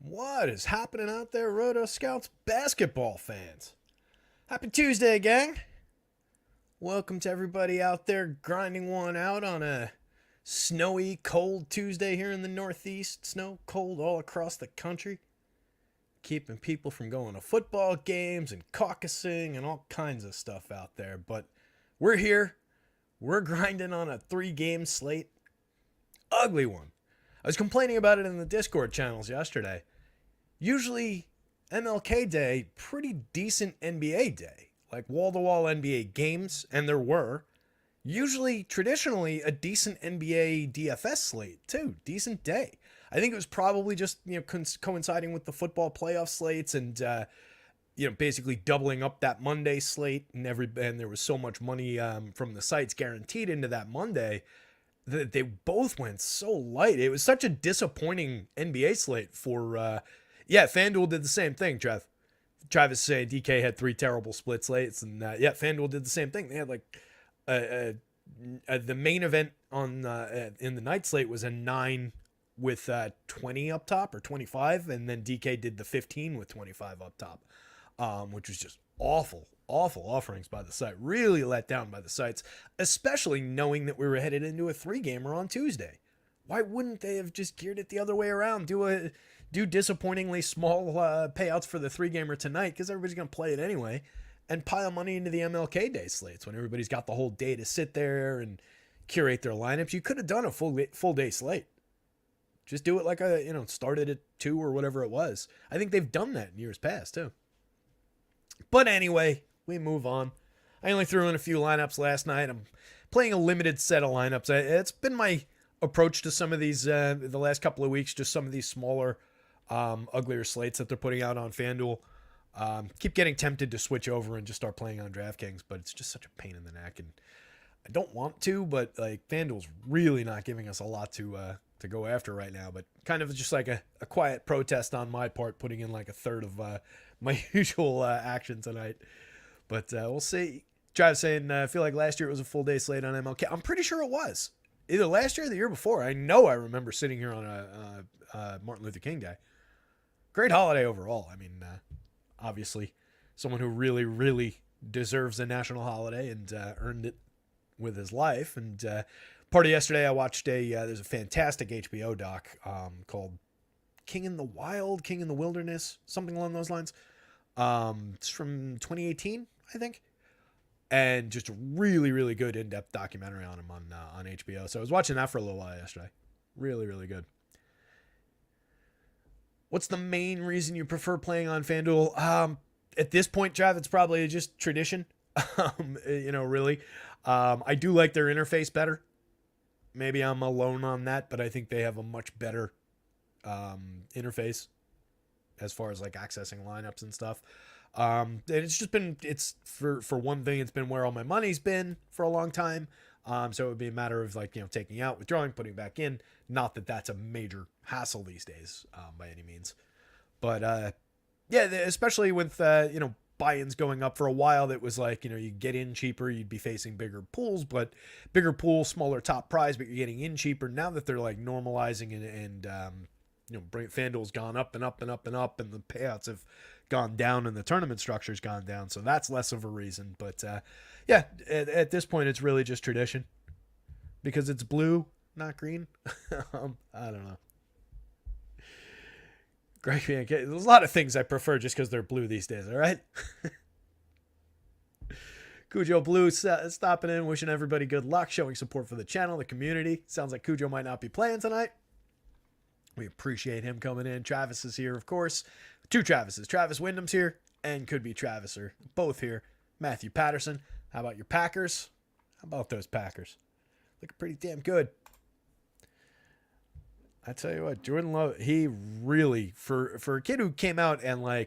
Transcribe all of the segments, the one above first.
What is happening out there, rotoscouts basketball fans? Happy Tuesday, gang. Welcome to everybody out there grinding one out on a snowy, cold Tuesday here in the Northeast. Snow, cold all across the country. Keeping people from going to football games and caucusing and all kinds of stuff out there. But we're here. We're grinding on a 3-game slate. Ugly one. I was complaining about it in the Discord channels yesterday. Usually, MLK Day, pretty decent NBA day. Like wall-to-wall NBA games, and there were. Usually, traditionally, a decent NBA DFS slate, too. Decent day. I think it was probably just, coinciding with the football playoff slates and, basically doubling up that Monday slate. And there was so much money from the sites guaranteed into that Monday that they both went so light. It was such a disappointing NBA slate for... FanDuel did the same thing, Trev. Travis saying DK had 3 terrible split slates, and FanDuel did the same thing. They had the main event on in the night slate was a 9 with 20 up top or 25, and then DK did the 15 with 25 up top, which was just awful offerings by the site. Really let down by the sites, especially knowing that we were headed into a 3-gamer on Tuesday. Why wouldn't they have just geared it the other way around? Do disappointingly small payouts for the 3-gamer tonight because everybody's going to play it anyway, and pile money into the MLK Day slates when everybody's got the whole day to sit there and curate their lineups. You could have done a full day slate. Just do it like started at 2 or whatever it was. I think they've done that in years past too. But anyway, we move on. I only threw in a few lineups last night. I'm playing a limited set of lineups. It's been my approach to some of these the last couple of weeks, just some of these smaller uglier slates that they're putting out on FanDuel. Keep getting tempted to switch over and just start playing on DraftKings, but it's just such a pain in the neck, and I don't want to, but like FanDuel's really not giving us a lot to go after right now, but kind of just like a quiet protest on my part, putting in like a third of my usual action tonight. But we'll see. Travis saying, I feel like last year it was a full day slate on MLK. I'm pretty sure it was. Either last year or the year before. I remember sitting here on a Martin Luther King Day. Great holiday overall. I mean, obviously, someone who really, really deserves a national holiday and earned it with his life. And part of yesterday, I watched there's a fantastic HBO doc called King in the Wild, King in the Wilderness, something along those lines. It's from 2018, I think. And just a really, really good in-depth documentary on him on HBO. So I was watching that for a little while yesterday. Really, really good. What's the main reason you prefer playing on FanDuel? At this point, Trav, it's probably just tradition. Really. I do like their interface better. Maybe I'm alone on that, but I think they have a much better interface as far as like accessing lineups and stuff. And it's for one thing, it's been where all my money's been for a long time. So it would be a matter of taking out, withdrawing, putting back in. Not that that's a major hassle these days, by any means. But, especially with, buy-ins going up for a while, that was like, you get in cheaper, you'd be facing bigger pools, but bigger pool, smaller top prize, but you're getting in cheaper. Now that they're like normalizing and FanDuel's gone up and up and up and up, and the payouts have gone down and the tournament structure's gone down. So that's less of a reason. But at this point, it's really just tradition because it's blue, not green. I don't know. Great. There's a lot of things I prefer just because they're blue these days. All right. Cujo Blue stopping in, wishing everybody good luck, showing support for the channel, the community. Sounds like Cujo might not be playing tonight. We appreciate him coming in. Travis is here, of course. 2 Travises. Travis Wyndham's here, and could be Traviser. Both here. Matthew Patterson. How about your Packers? How about those Packers? Looking pretty damn good. I tell you what, Jordan Love, he really, for a kid who came out and what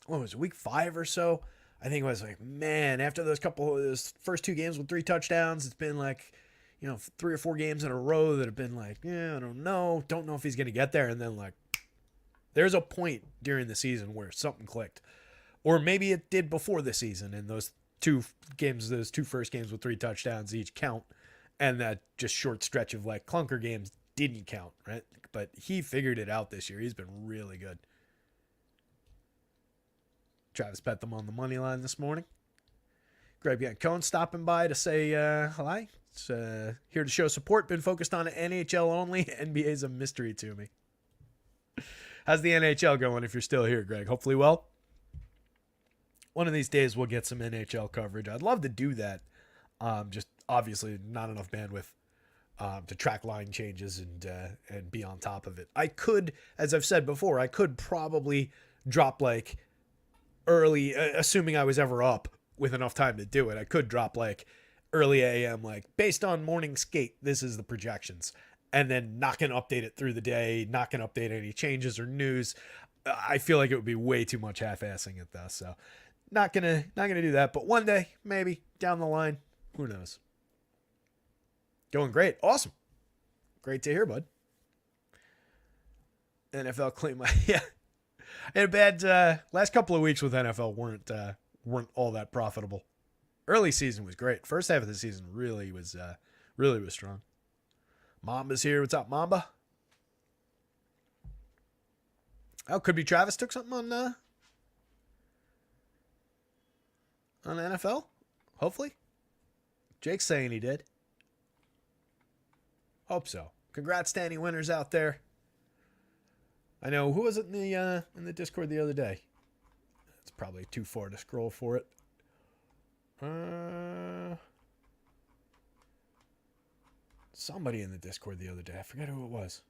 was it, week 5 or so? I think it was like, man, after those first 2 games with 3 touchdowns, it's been like, 3 or 4 games in a row that have been like, I don't know if he's going to get there. And then there's a point during the season where something clicked, or maybe it did before the season. And those 2 first games with 3 touchdowns each count. And that just short stretch of clunker games didn't count, right? But he figured it out this year. He's been really good. Travis bet them on the money line this morning. Greg Biancone stopping by to say hi. It's here to show support. Been focused on NHL only. NBA's a mystery to me. How's the NHL going if you're still here, Greg? Hopefully well. One of these days we'll get some NHL coverage. I'd love to do that. Just obviously not enough bandwidth to track line changes and be on top of it. I could, as I've said before, I could probably drop like early, assuming I was ever up with enough time to do it. I could drop like early AM, like based on morning skate, this is the projections, and then not gonna update it through the day, not gonna update any changes or news. I feel like it would be way too much half-assing it though, so not gonna do that. But one day, maybe down the line, who knows? Going great, awesome, great to hear, bud. NFL claim, yeah. I had a bad last couple of weeks with NFL weren't all that profitable. Early season was great. First half of the season really was strong. Mamba's here. What's up, Mamba? Oh, could be Travis took something on NFL. Hopefully, Jake's saying he did. Hope so. Congrats to any winners out there. I know, who was it in the Discord the other day? It's probably too far to scroll for it. Somebody in the Discord the other day. I forget who it was.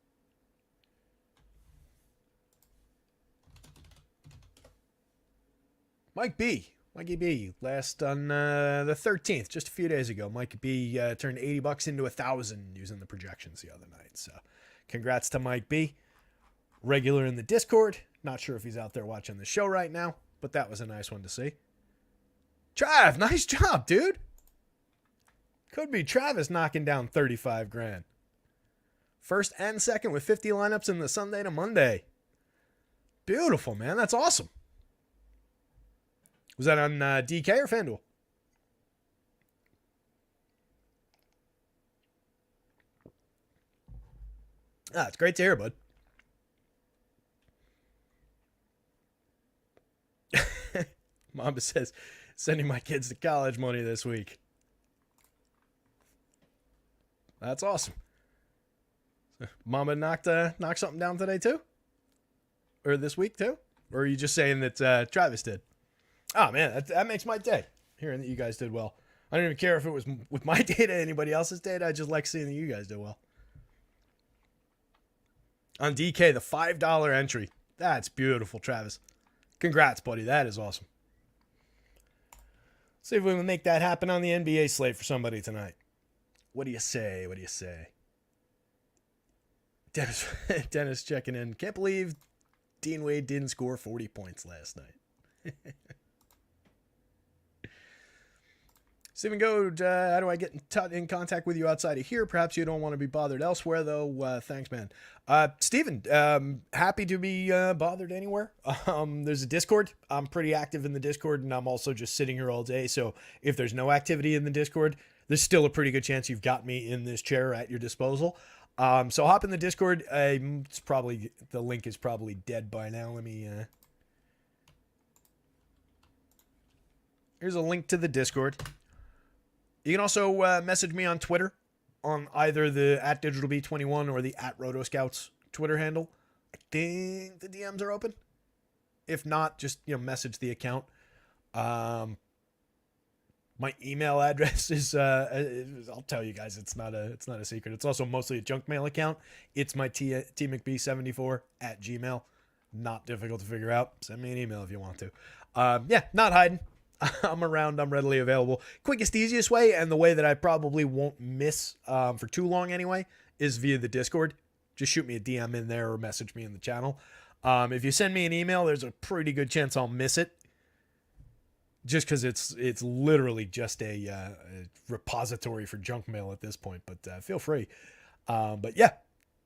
Mikey B. Last on the 13th, just a few days ago. Mikey B turned $80 into $1,000 using the projections the other night. So congrats to Mike B. Regular in the Discord. Not sure if he's out there watching the show right now, but that was a nice one to see. Trav, nice job, dude. Could be Travis knocking down 35 grand. First and second with 50 lineups in the Sunday to Monday. Beautiful, man. That's awesome. Was that on DK or FanDuel? It's great to hear, bud. Mamba says, sending my kids to college money this week. That's awesome. Mamba knocked something down today too? Or this week too? Or are you just saying that Travis did? Oh man, that makes my day, hearing that you guys did well. I don't even care if it was with my data, anybody else's data. I just like seeing that you guys did well. On DK, the $5 entry. That's beautiful, Travis. Congrats, buddy. That is awesome. See if we can make that happen on the NBA slate for somebody tonight. What do you say? What do you say? Dennis checking in. Can't believe Dean Wade didn't score 40 points last night. Stephen Goad, how do I get in contact with you outside of here? Perhaps you don't want to be bothered elsewhere, though. Thanks, man. Stephen, happy to be bothered anywhere. There's a Discord. I'm pretty active in the Discord, and I'm also just sitting here all day. So if there's no activity in the Discord, there's still a pretty good chance you've got me in this chair at your disposal. So hop in the Discord. It's probably, the link is probably dead by now. Let me... Here's a link to the Discord. You can also message me on Twitter on either the @DigitalB21 or the @rotoscouts Twitter handle. I think the DMs are open. If not, just message the account. My email address is I'll tell you guys, it's not a secret. It's also mostly a junk mail account. It's my tmcb74 @gmail. Not difficult to figure out. Send me an email if you want to. Not hiding. I'm around. I'm readily available. Quickest, easiest way, and the way that I probably won't miss for too long anyway, is via the Discord. Just shoot me a DM in there or message me in the channel. If you send me an email, there's a pretty good chance I'll miss it. Just because it's literally just a repository for junk mail at this point. But feel free. But yeah,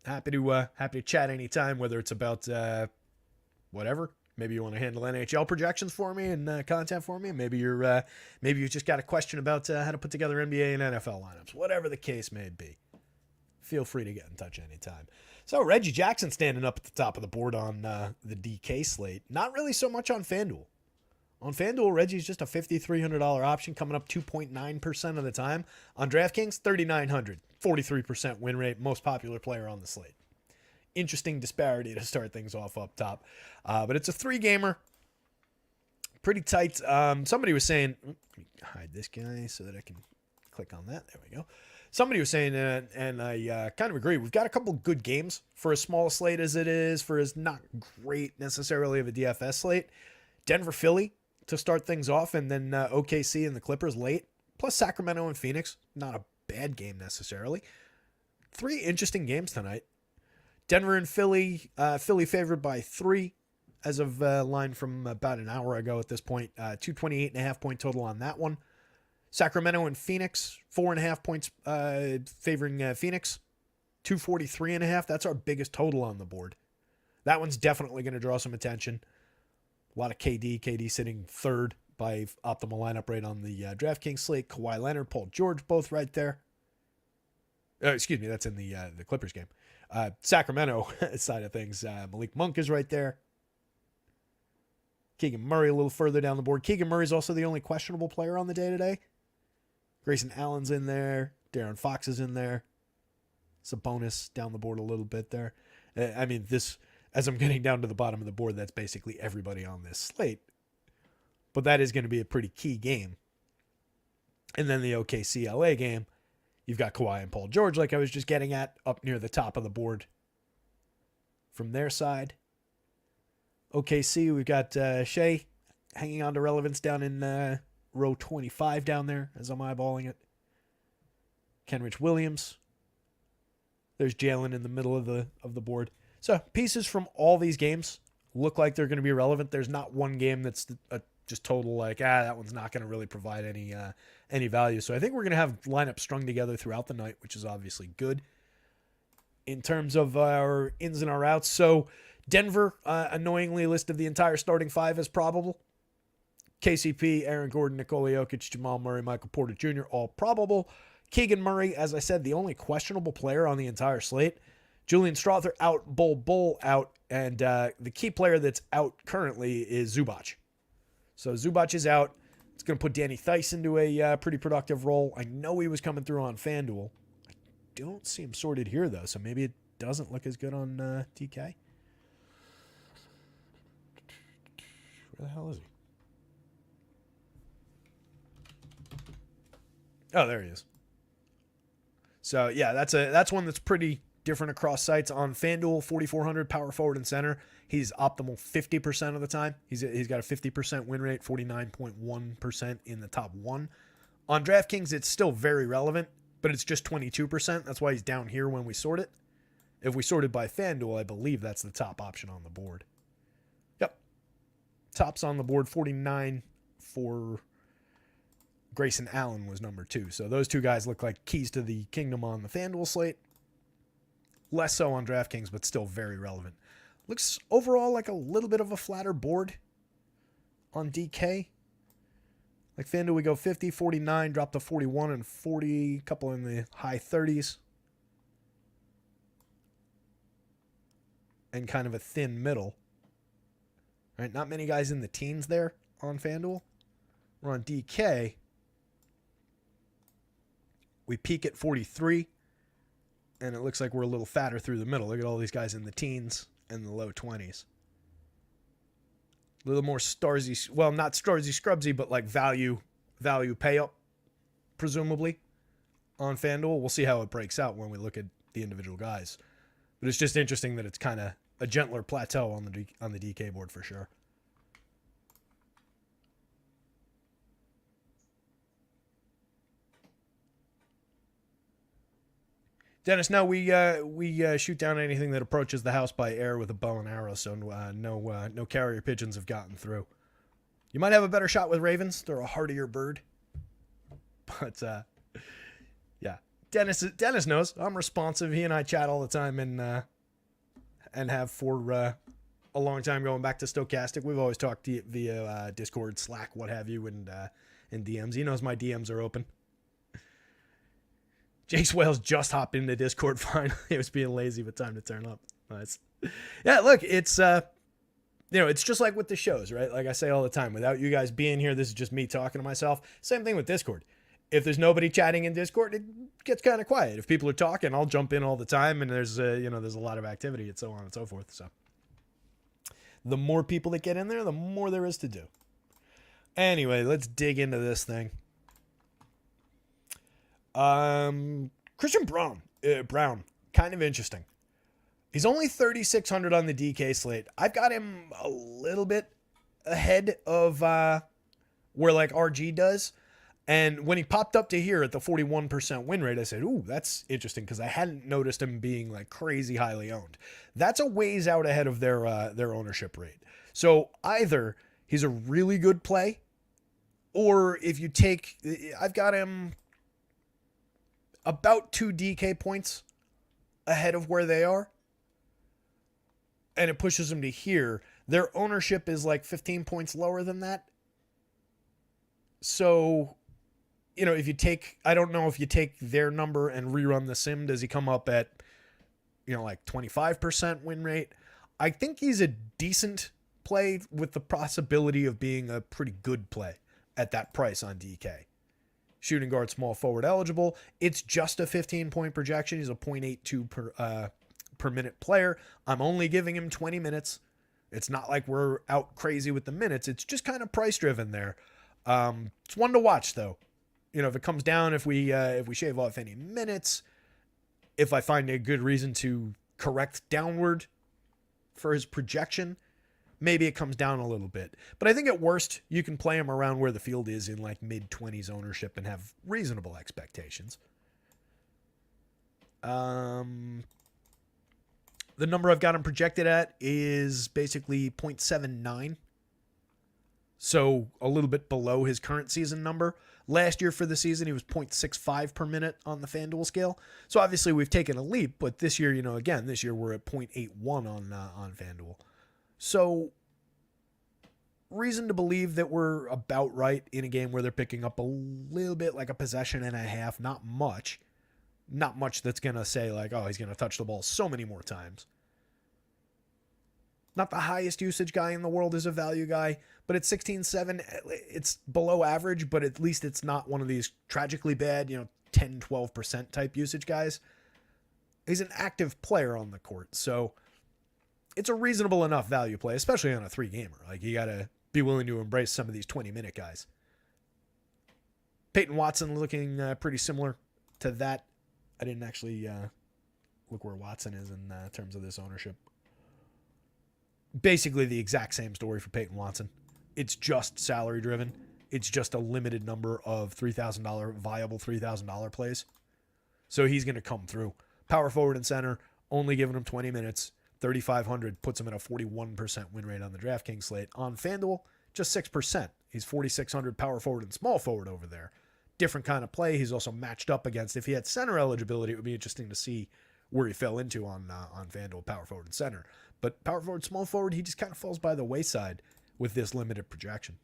happy to chat anytime, whether it's about whatever. Maybe you want to handle NHL projections for me and content for me. Maybe you just got a question about how to put together NBA and NFL lineups. Whatever the case may be, feel free to get in touch anytime. So Reggie Jackson standing up at the top of the board on the DK slate. Not really so much on FanDuel. On FanDuel, Reggie's just a $5,300 option, coming up 2.9% of the time. On DraftKings, $3,900, 43% win rate, most popular player on the slate. Interesting disparity to start things off up top. But it's a 3-gamer. Pretty tight. Somebody was saying, let me hide this guy so that I can click on that. There we go. Somebody was saying, and I kind of agree, we've got a couple good games for as small a slate as it is, for as not great necessarily of a DFS slate. Denver, Philly to start things off, and then OKC and the Clippers late, plus Sacramento and Phoenix. Not a bad game necessarily. 3 interesting games tonight. Denver and Philly. Philly favored by 3 as of line from about an hour ago at this point. 228.5 point total on that one. Sacramento and Phoenix, 4.5 points favoring Phoenix. 243.5. That's our biggest total on the board. That one's definitely going to draw some attention. A lot of KD. KD sitting third by optimal lineup rate on the DraftKings slate. Kawhi Leonard, Paul George, both right there. Excuse me, that's in the Clippers game. Sacramento side of things, Malik Monk is right there. Keegan Murray a little further down the board. Keegan Murray's also the only questionable player on the day today. Grayson Allen's in there. De'Aaron Fox is in there. Sabonis down the board a little bit there. I mean, this, as I'm getting down to the bottom of the board, that's basically everybody on this slate. But that is going to be a pretty key game. And then the OKC LA game, you've got Kawhi and Paul George, like I was just getting at, up near the top of the board from their side. OKC, we've got Shea hanging on to relevance down in row 25 down there as I'm eyeballing it. Kenrich Williams. There's Jalen in the middle of the board. So pieces from all these games look like they're going to be relevant. There's not one game that's just total like, that one's not going to really provide any value. So I think we're going to have lineups strung together throughout the night, which is obviously good. In terms of our ins and our outs, so Denver annoyingly listed the entire starting 5 as probable. KCP, Aaron Gordon, Nikola Jokic, Jamal Murray, Michael Porter Jr., all probable. Keegan Murray, as I said, the only questionable player on the entire slate. Julian Strawther out, Bull out, and the key player that's out currently is Zubac. So Zubac is out. It's going to put Danny Theis into a pretty productive role. I know he was coming through on FanDuel. I don't see him sorted here, though, so maybe it doesn't look as good on DK. Where the hell is he? Oh, there he is. So, yeah, that's one that's pretty different across sites. On FanDuel, 4,400 power forward and center. He's optimal 50% of the time. He's got a 50% win rate, 49.1% in the top 1. On DraftKings, it's still very relevant, but it's just 22%. That's why he's down here when we sort it. If we sorted by FanDuel, I believe that's the top option on the board. Yep. Tops on the board, 49 for Grayson Allen was number 2. So those two guys look like keys to the kingdom on the FanDuel slate. Less so on DraftKings, but still very relevant. Looks overall like a little bit of a flatter board on DK. Like FanDuel, we go 50, 49, drop to 41 and 40, couple in the high 30s. And kind of a thin middle. Right, not many guys in the teens there on FanDuel. We're on DK. We peak at 43, and it looks like we're a little fatter through the middle. Look at all these guys in the teens and the low 20s. A little more Starsy, well, not Starsy Scrubsy, but like value pay up, presumably, on FanDuel. We'll see how it breaks out when we look at the individual guys. But it's just interesting that it's kind of a gentler plateau on the DK board for sure. Dennis, no, we shoot down anything that approaches the house by air with a bow and arrow, so no carrier pigeons have gotten through. You might have a better shot with ravens; they're a hardier bird. But yeah, Dennis knows I'm responsive. He and I chat all the time, and have for a long time, going back to Stochastic. We've always talked via Discord, Slack, what have you, and DMs. He knows my DMs are open. Jake Swales just hopped into Discord finally. It was being lazy, but time to turn up. Nice. Yeah, look, it's it's just like with the shows, right? Like I say all the time, without you guys being here, this is just me talking to myself. Same thing with Discord. If there's nobody chatting in Discord, it gets kind of quiet. If people are talking, I'll jump in all the time, and there's there's a lot of activity and so on and so forth. So the more people that get in there, the more there is to do. Anyway, let's dig into this thing. Christian Brown, kind of interesting. He's only 3,600 on the DK slate. I've got him a little bit ahead of where like RG does. And when he popped up to here at the 41% win rate, I said, ooh, that's interesting because I hadn't noticed him being like crazy highly owned. That's a ways out ahead of their ownership rate. So either he's a really good play, or if you take, I've got him about 2 DK points ahead of where they are. And it pushes them to here. Their ownership is like 15 points lower than that. So, if you take, I don't know if you take their number and rerun the sim, does he come up at, like 25% win rate? I think he's a decent play with the possibility of being a pretty good play at that price on DK. Shooting guard, small forward eligible. It's just a 15-point projection. He's a 0.82 per minute player. I'm only giving him 20 minutes. It's not like we're out crazy with the minutes. It's just kind of price driven there. It's one to watch though. If it comes down, if we shave off any minutes, if I find a good reason to correct downward for his projection, maybe it comes down a little bit. But I think at worst, you can play him around where the field is in like mid-20s ownership and have reasonable expectations. The number I've got him projected at is basically 0.79. So a little bit below his current season number. Last year for the season, he was 0.65 per minute on the FanDuel scale. So obviously we've taken a leap, but this year, this year we're at 0.81 on FanDuel. So, reason to believe that we're about right in a game where they're picking up a little bit, like a possession and a half. Not much. Not much that's going to say like, oh, he's going to touch the ball so many more times. Not the highest usage guy in the world is a value guy, but at 16.7, it's below average, but at least it's not one of these tragically bad, 10, 12% type usage guys. He's an active player on the court, so it's a reasonable enough value play, especially on a 3-gamer. Like, you got to be willing to embrace some of these 20-minute guys. Peyton Watson looking pretty similar to that. I didn't actually look where Watson is in terms of this ownership. Basically the exact same story for Peyton Watson. It's just salary driven. It's just a limited number of $3,000 viable $3,000 plays. So he's going to come through. Power forward and center, only giving him 20 minutes. 3,500 puts him at a 41% win rate on the DraftKings slate. On FanDuel, just 6%. He's 4,600 power forward and small forward over there. Different kind of play. He's also matched up against. If he had center eligibility, it would be interesting to see where he fell into on FanDuel, power forward and center. But power forward, small forward, he just kind of falls by the wayside with this limited projection.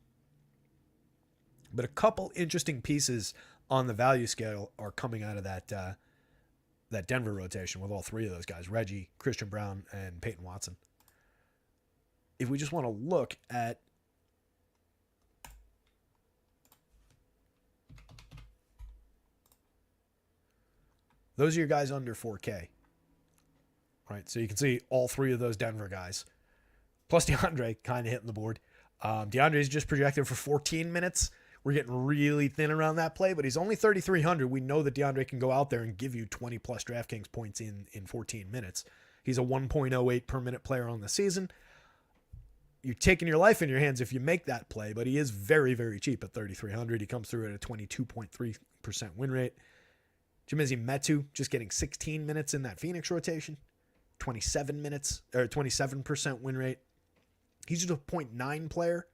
But a couple interesting pieces on the value scale are coming out of that Denver rotation with all three of those guys, Reggie, Christian Brown, and Peyton Watson. If we just want to look at those are your guys under 4K. Right, so you can see all three of those Denver guys. Plus DeAndre kind of hitting the board. DeAndre's just projected for 14 minutes. We're getting really thin around that play, but he's only 3,300. We know that DeAndre can go out there and give you 20 plus DraftKings points in 14 minutes. He's a 1.08 per minute player on the season. You're taking your life in your hands if you make that play, but he is very, very cheap at 3,300. He comes through at a 22.3% win rate. Chimezie Metu just getting 16 minutes in that Phoenix rotation. 27 minutes or 27% win rate. He's just a 0.9 player.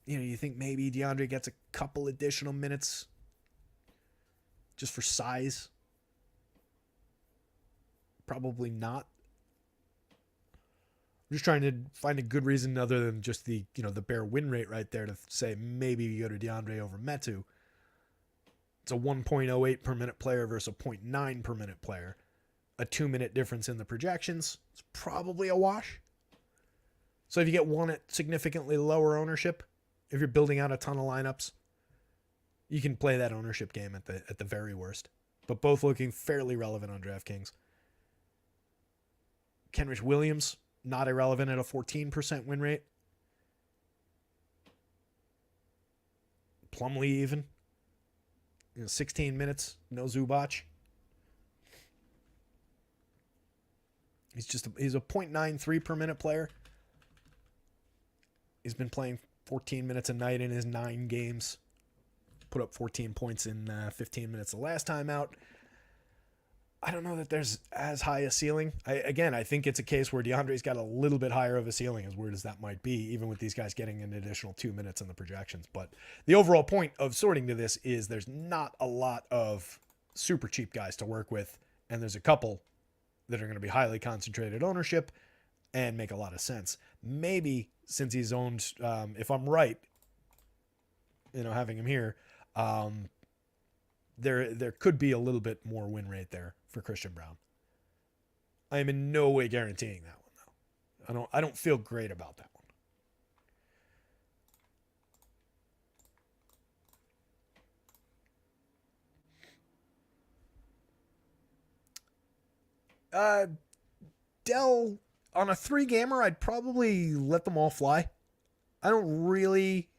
You think maybe DeAndre gets a couple additional minutes just for size? Probably not. I'm just trying to find a good reason other than just the bare win rate right there to say maybe you go to DeAndre over Metu. It's a 1.08 per minute player versus a 0.9 per minute player. A 2-minute difference in the projections. It's probably a wash. So if you get one at significantly lower ownership, if you're building out a ton of lineups, you can play that ownership game at the very worst. But both looking fairly relevant on DraftKings. Kenrich Williams, not irrelevant at a 14% win rate. Plumlee even. 16 minutes, no Zubac. He's a 0.93 per minute player. He's been playing 14 minutes a night in his 9 games. Put up 14 points in 15 minutes the last time out. I don't know that there's as high a ceiling. I think it's a case where DeAndre's got a little bit higher of a ceiling, as weird as that might be, even with these guys getting an additional 2 minutes in the projections. But the overall point of sorting to this is there's not a lot of super cheap guys to work with, and there's a couple that are going to be highly concentrated ownership and make a lot of sense. Maybe since he's owned, if I'm right, having him here, there could be a little bit more win rate there for Christian Braun. I am in no way guaranteeing that one, though. I don't feel great about that one. Dell, on a 3-gamer, I'd probably let them all fly. I don't really...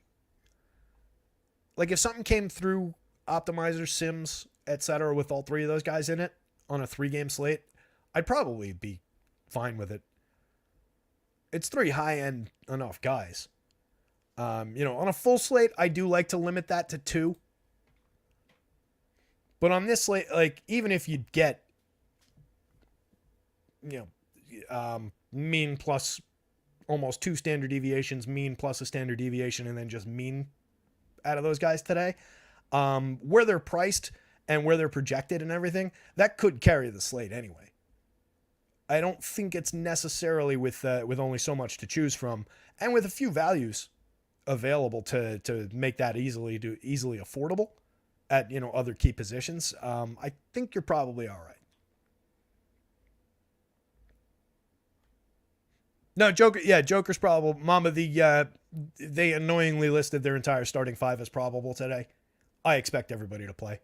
if something came through optimizer, sims, etc. with all 3 of those guys in it on a 3-game slate, I'd probably be fine with it. It's 3 high-end enough guys. On a full slate, I do like to limit that to 2. But on this slate, even if you get, mean plus almost 2 standard deviations, mean plus a standard deviation, and then just mean out of those guys today, where they're priced and where they're projected and everything, that could carry the slate anyway. I don't think it's necessarily with only so much to choose from and with a few values available to make that easily affordable at other key positions. I think you're probably all right. No, Joker's probable. Mama, they annoyingly listed their entire starting 5 as probable today. I expect everybody to play.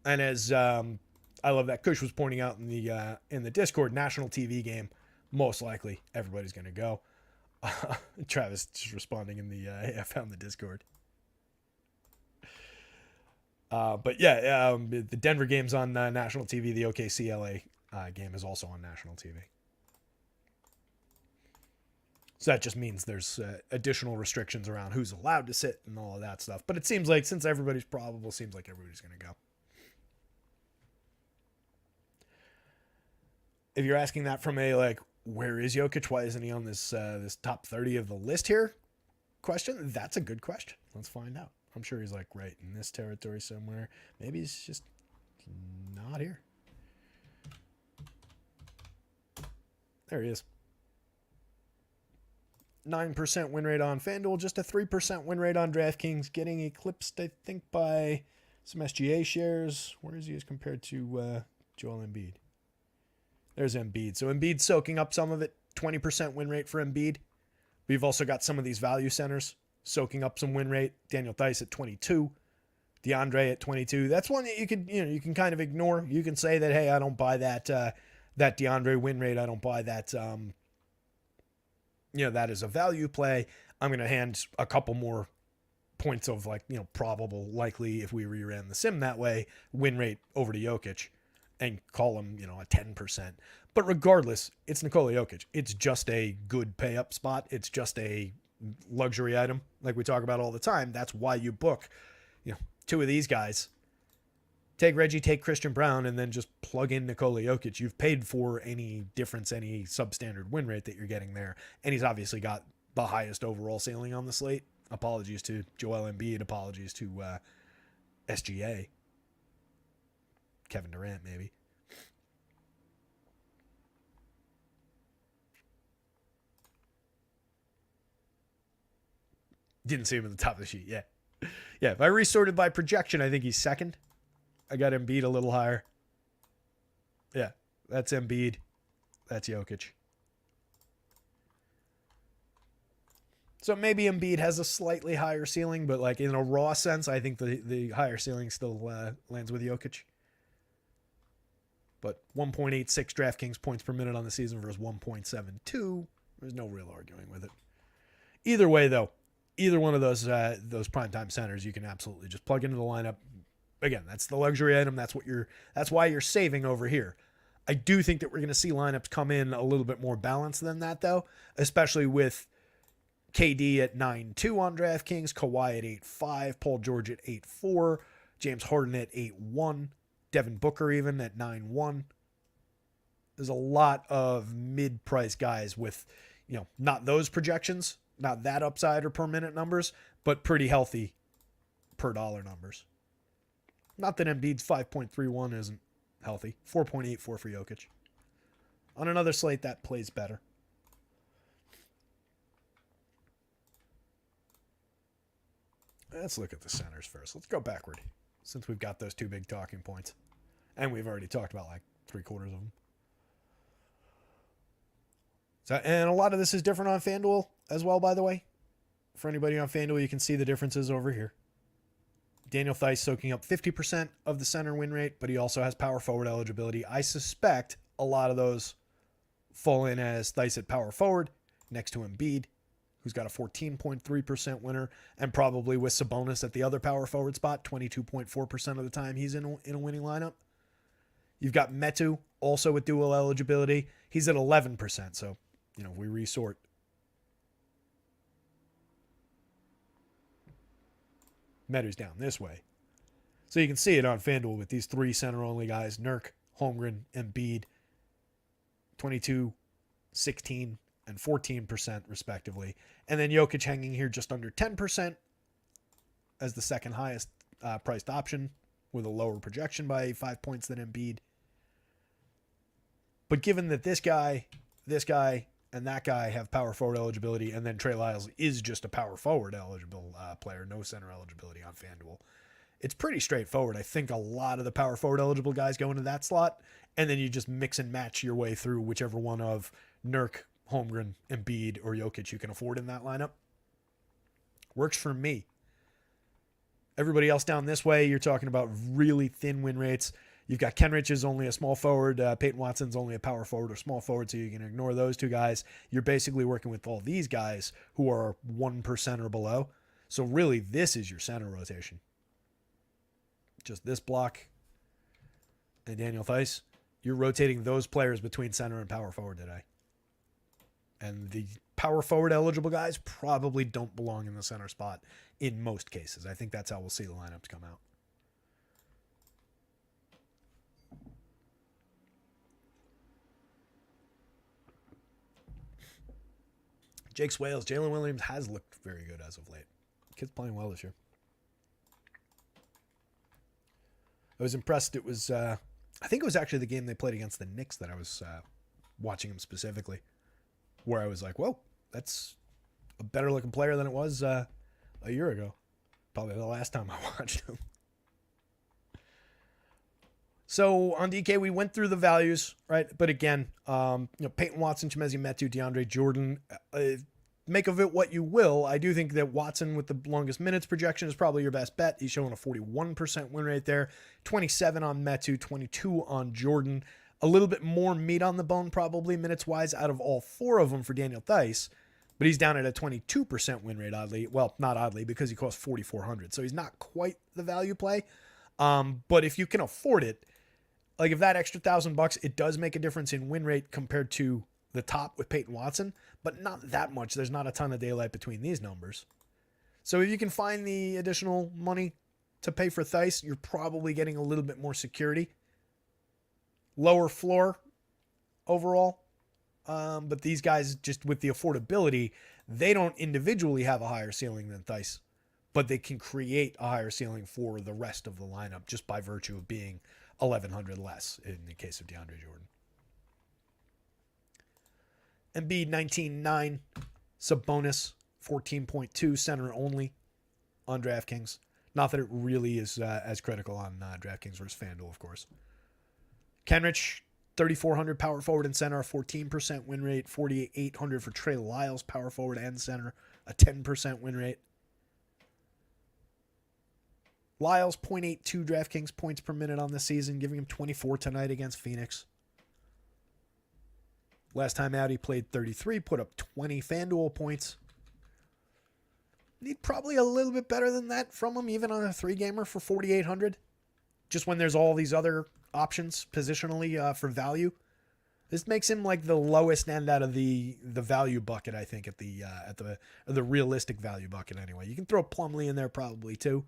And as I love that Kush was pointing out in the Discord, national TV game, most likely everybody's going to go. Travis just responding in the I found the Discord. But yeah, the Denver game's on national TV. The OKC LA game is also on national TV. So that just means there's additional restrictions around who's allowed to sit and all of that stuff. But it seems like since everybody's probable, seems like everybody's going to go. If you're asking that from a where is Jokic? Why isn't he on this top 30 of the list here? Question. That's a good question. Let's find out. I'm sure he's right in this territory somewhere. Maybe he's just not here. There he is. 9% win rate on FanDuel, just a 3% win rate on DraftKings, getting eclipsed, I think, by some SGA shares. Where is he as compared to Joel Embiid? There's Embiid. So Embiid soaking up some of it, 20% win rate for Embiid. We've also got some of these value centers soaking up some win rate. Daniel Theis at 22, DeAndre at 22. That's one that you can kind of ignore. You can say that, hey, I don't buy that DeAndre win rate. I don't buy that. That is a value play. I'm going to hand a couple more points of probable, likely if we reran the sim that way, win rate over to Jokic and call him, a 10%. But regardless, it's Nikola Jokic. It's just a good pay up spot. It's just a luxury item like we talk about all the time. That's why you book, 2 of these guys. Take Reggie, take Christian Braun, and then just plug in Nikola Jokic. You've paid for any difference, any substandard win rate that you're getting there. And he's obviously got the highest overall ceiling on the slate. Apologies to Joel Embiid. Apologies to SGA. Kevin Durant, maybe. Didn't see him at the top of the sheet. Yeah. Yeah, if I resorted by projection, I think he's second. I got Embiid a little higher. Yeah, that's Embiid. That's Jokic. So maybe Embiid has a slightly higher ceiling, but like in a raw sense, I think the higher ceiling still lands with Jokic. But 1.86 DraftKings points per minute on the season versus 1.72. There's no real arguing with it. Either way, though, either one of those primetime centers, you can absolutely just plug into the lineup. Again, that's the luxury item. That's why you're saving over here. I do think that we're going to see lineups come in a little bit more balanced than that, though, especially with KD at 9.2 on DraftKings, Kawhi at 8.5, Paul George at 8.4, James Harden at 8.1, Devin Booker even at 9.1. There's a lot of mid-price guys with, not those projections, not that upside or per minute numbers, but pretty healthy per dollar numbers. Not that Embiid's 5.31 isn't healthy. 4.84 for Jokic. On another slate, that plays better. Let's look at the centers first. Let's go backward, since we've got those two big talking points. And we've already talked about like 3/4 of them. So, and a lot of this is different on FanDuel as well, by the way. For anybody on FanDuel, you can see the differences over here. Daniel Theis soaking up 50% of the center win rate, but he also has power forward eligibility. I suspect a lot of those fall in as Theis at power forward next to Embiid, who's got a 14.3% winner, and probably with Sabonis at the other power forward spot, 22.4% of the time he's in a winning lineup. You've got Metu also with dual eligibility. He's at 11%, so, we resort. Metu's down this way. So you can see it on FanDuel with these three center-only guys, Nurk, Holmgren, Embiid, 22, 16, and 14% respectively. And then Jokic hanging here just under 10% as the second highest priced option with a lower projection by 5 points than Embiid. But given that this guy, and that guy have power forward eligibility, and then Trey Lyles is just a power forward eligible player, no center eligibility on FanDuel, it's pretty straightforward. I think a lot of the power forward eligible guys go into that slot, and then you just mix and match your way through whichever one of Nurk, Holmgren, Embiid, or Jokic you can afford in that lineup. Works for me. Everybody else down this way, you're talking about really thin win rates. You've got Kenrich is only a small forward. Peyton Watson's only a power forward or small forward, so you can ignore those two guys. You're basically working with all these guys who are 1% or below. So really, this is your center rotation. Just this block and Daniel Theis. You're rotating those players between center and power forward today. And the power forward eligible guys probably don't belong in the center spot in most cases. I think that's how we'll see the lineups come out. Jake Swales, Jalen Williams has looked very good as of late. Kid's playing well this year. I was impressed. It was, I think it was actually the game they played against the Knicks that I was watching him specifically, where I was like, whoa, that's a better looking player than it was a year ago. Probably the last time I watched him. So on DK, we went through the values, right? But again, Peyton Watson, Chimezie Metu, DeAndre Jordan, make of it what you will. I do think that Watson with the longest minutes projection is probably your best bet. He's showing a 41% win rate there, 27 on Metu, 22 on Jordan. A little bit more meat on the bone probably minutes-wise out of all four of them for Daniel Theis, but he's down at a 22% win rate, oddly. Well, not oddly, because he costs $4,400, so he's not quite the value play. But if you can afford it, like if that extra $1,000, it does make a difference in win rate compared to the top with Peyton Watson, but not that much. There's not a ton of daylight between these numbers. So if you can find the additional money to pay for Theis, you're probably getting a little bit more security. Lower floor overall. But these guys, just with the affordability, they don't individually have a higher ceiling than Theis, but they can create a higher ceiling for the rest of the lineup just by virtue of being $1,100 less in the case of DeAndre Jordan. Embiid 19.9, Sabonis 14.2, center only on DraftKings. Not that it really is as critical on DraftKings versus FanDuel, of course. Kenrich, 3,400 power forward and center, a 14% win rate. 4,800 for Trey Lyles, power forward and center, a 10% win rate. Lyles, 0.82 DraftKings points per minute on the season, giving him 24 tonight against Phoenix. Last time out, he played 33, put up 20 FanDuel points. Need probably a little bit better than that from him, even on a 3-gamer for 4,800. Just when there's all these other options positionally for value. This makes him like the lowest end out of the value bucket, I think, at the realistic value bucket anyway. You can throw Plumlee in there probably too.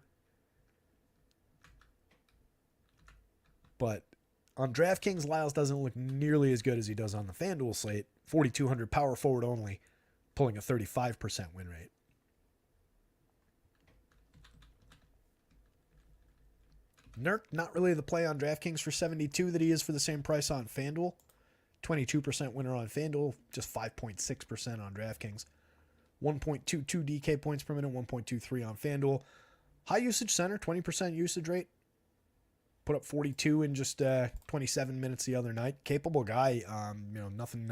But on DraftKings, Lyles doesn't look nearly as good as he does on the FanDuel slate. 4,200 power forward only, pulling a 35% win rate. Nurk, not really the play on DraftKings for 72 that he is for the same price on FanDuel. 22% winner on FanDuel, just 5.6% on DraftKings. 1.22 DK points per minute, 1.23 on FanDuel. High usage center, 20% usage rate. Put up 42 in just 27 minutes the other night. Capable guy. Nothing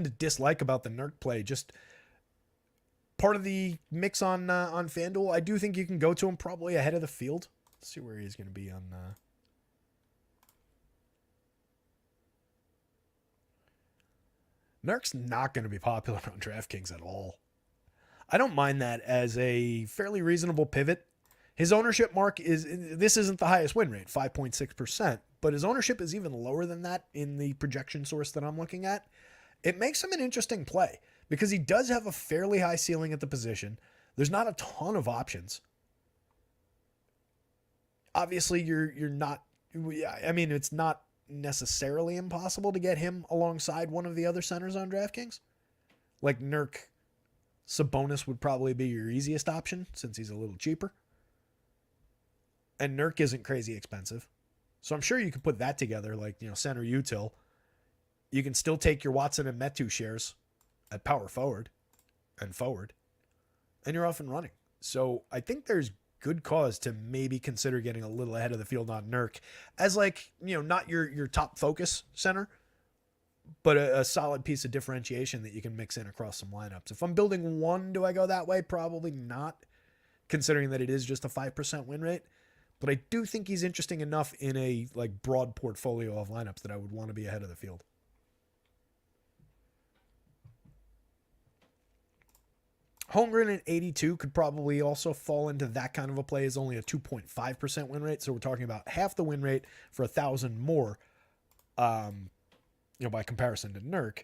to dislike about the Nurk play. Just part of the mix on FanDuel. I do think you can go to him probably ahead of the field. Let's see where he's going to be on. Nurk's not going to be popular on DraftKings at all. I don't mind that as a fairly reasonable pivot. His ownership mark this isn't the highest win rate, 5.6%, but his ownership is even lower than that in the projection source that I'm looking at. It makes him an interesting play because he does have a fairly high ceiling at the position. There's not a ton of options. Obviously, you're not. I mean, it's not necessarily impossible to get him alongside one of the other centers on DraftKings. Like Nurk, Sabonis would probably be your easiest option since he's a little cheaper. And Nurk isn't crazy expensive. So I'm sure you could put that together, like, center util. You can still take your Watson and Metu shares at power forward and forward, and you're off and running. So I think there's good cause to maybe consider getting a little ahead of the field on Nurk as not your top focus center, but a solid piece of differentiation that you can mix in across some lineups. If I'm building one, do I go that way? Probably not, considering that it is just a 5% win rate. But I do think he's interesting enough in a broad portfolio of lineups that I would want to be ahead of the field. Holmgren at 82 could probably also fall into that kind of a play. Is only a 2.5% win rate, so we're talking about half the win rate for 1,000 more, by comparison to Nurk.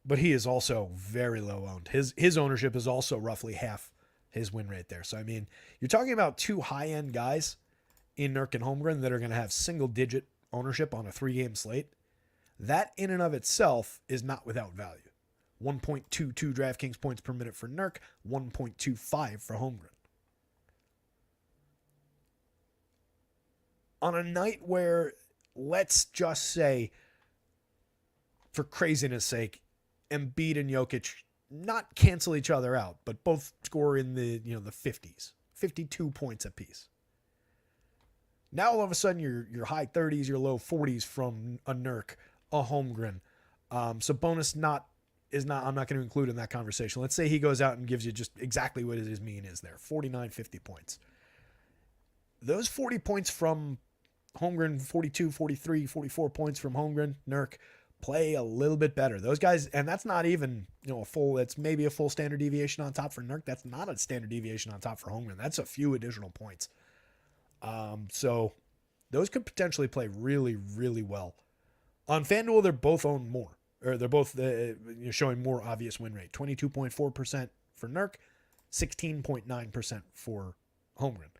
But he is also very low owned. His ownership is also roughly half his win rate there. So, I mean, you're talking about two high-end guys in Nurk and Holmgren that are going to have single-digit ownership on a 3-game slate. That in and of itself is not without value. 1.22 DraftKings points per minute for Nurk, 1.25 for Holmgren. On a night where, let's just say, for craziness sake, Embiid and Jokic not cancel each other out, but both score in the 50s, 52 points apiece. Now all of a sudden your high 30s, your low 40s from a Nurk, a Holmgren. Sabonis I'm not going to include in that conversation. Let's say he goes out and gives you just exactly what his mean is there, 49, 50 points. Those 40 points from Holmgren, 42, 43, 44 points from Holmgren, Nurk, play a little bit better. Those guys, and that's not even, that's maybe a full standard deviation on top for Nurk. That's not a standard deviation on top for Holmgren. That's a few additional points. So those could potentially play really, really well. On FanDuel, they're both owned more, or they're both showing more obvious win rate. 22.4% for Nurk, 16.9% for Holmgren.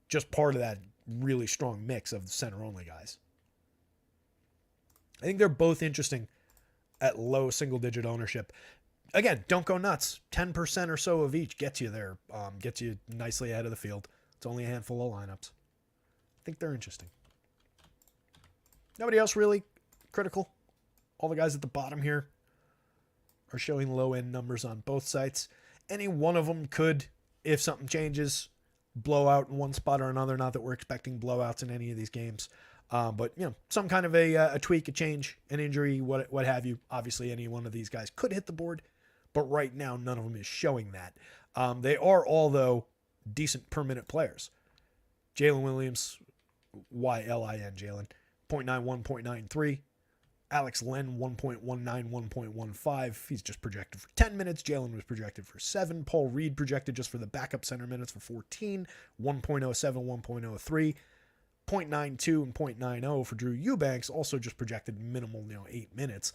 Just part of that really strong mix of the center-only guys. I think they're both interesting at low single-digit ownership. Again, don't go nuts. 10% or so of each gets you there, gets you nicely ahead of the field. It's only a handful of lineups. I think they're interesting. Nobody else really critical. All the guys at the bottom here are showing low-end numbers on both sites. Any one of them could, if something changes, blowout in one spot or another. Not that we're expecting blowouts in any of these games. But, some kind of a tweak, a change, an injury, what have you. Obviously, any one of these guys could hit the board. But right now, none of them is showing that. They are all, though, decent per-minute players. Jalen Williams, YLIN, Jalen, 0.91, 0.93. Alex Len, 1.19, 1.15. He's just projected for 10 minutes. Jalen was projected for 7. Paul Reed projected just for the backup center minutes for 14, 1.07, 1.03. 0.92 and 0.90 for Drew Eubanks, also just projected minimal, 8 minutes.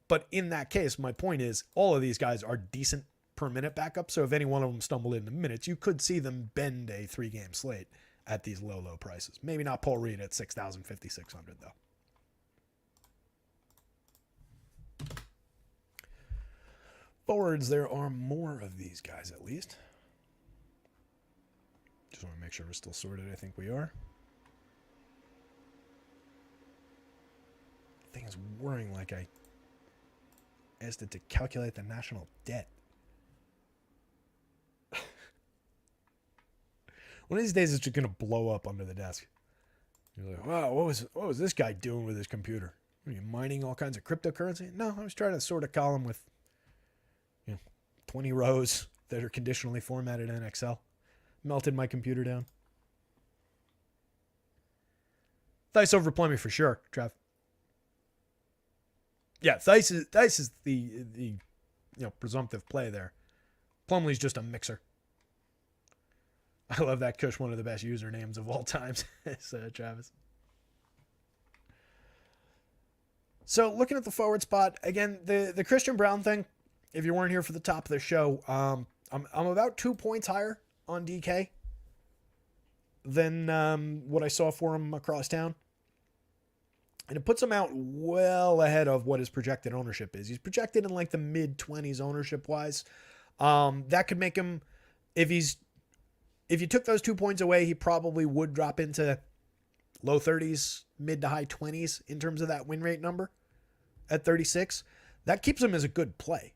But in that case, my point is all of these guys are decent per minute backup. So if any one of them stumbled into minutes, you could see them bend a 3-game slate at these low prices. Maybe not Paul Reed at 6,000, 5,600 though. Forwards, there are more of these guys at least. Just want to make sure we're still sorted. I think we are. Thing is worrying like I asked it to calculate the national debt. One of these days it's just gonna blow up under the desk. You're like, wow, what was this guy doing with his computer? Are you mining all kinds of cryptocurrency? No, I was trying to sort a column with 20 rows that are conditionally formatted in Excel. Melted my computer down. Thice over Plumlee for sure, Trev. Yeah, Thice is the presumptive play there. Plumlee's just a mixer. I love that Kush, one of the best usernames of all time, says Travis. So looking at the forward spot, again, the Christian Braun thing, if you weren't here for the top of the show, I'm about 2 points higher on DK than what I saw for him across town. And it puts him out well ahead of what his projected ownership is. He's projected in like the mid-20s ownership-wise. That could make him, if you took those 2 points away, he probably would drop into low 30s, mid to high 20s in terms of that win rate number at 36. That keeps him as a good play.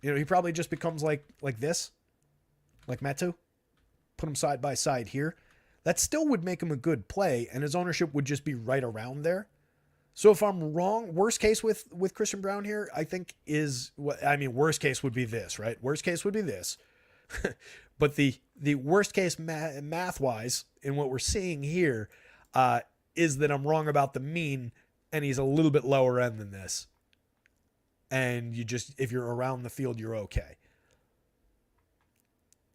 He probably just becomes like this, like Metu. Put him side by side here. That still would make him a good play, and his ownership would just be right around there. So if I'm wrong, worst case with Christian Braun here, I think worst case would be this, right? Worst case would be this. But the worst case math-wise in what we're seeing here is that I'm wrong about the mean, and he's a little bit lower end than this. And if you're around the field, you're okay.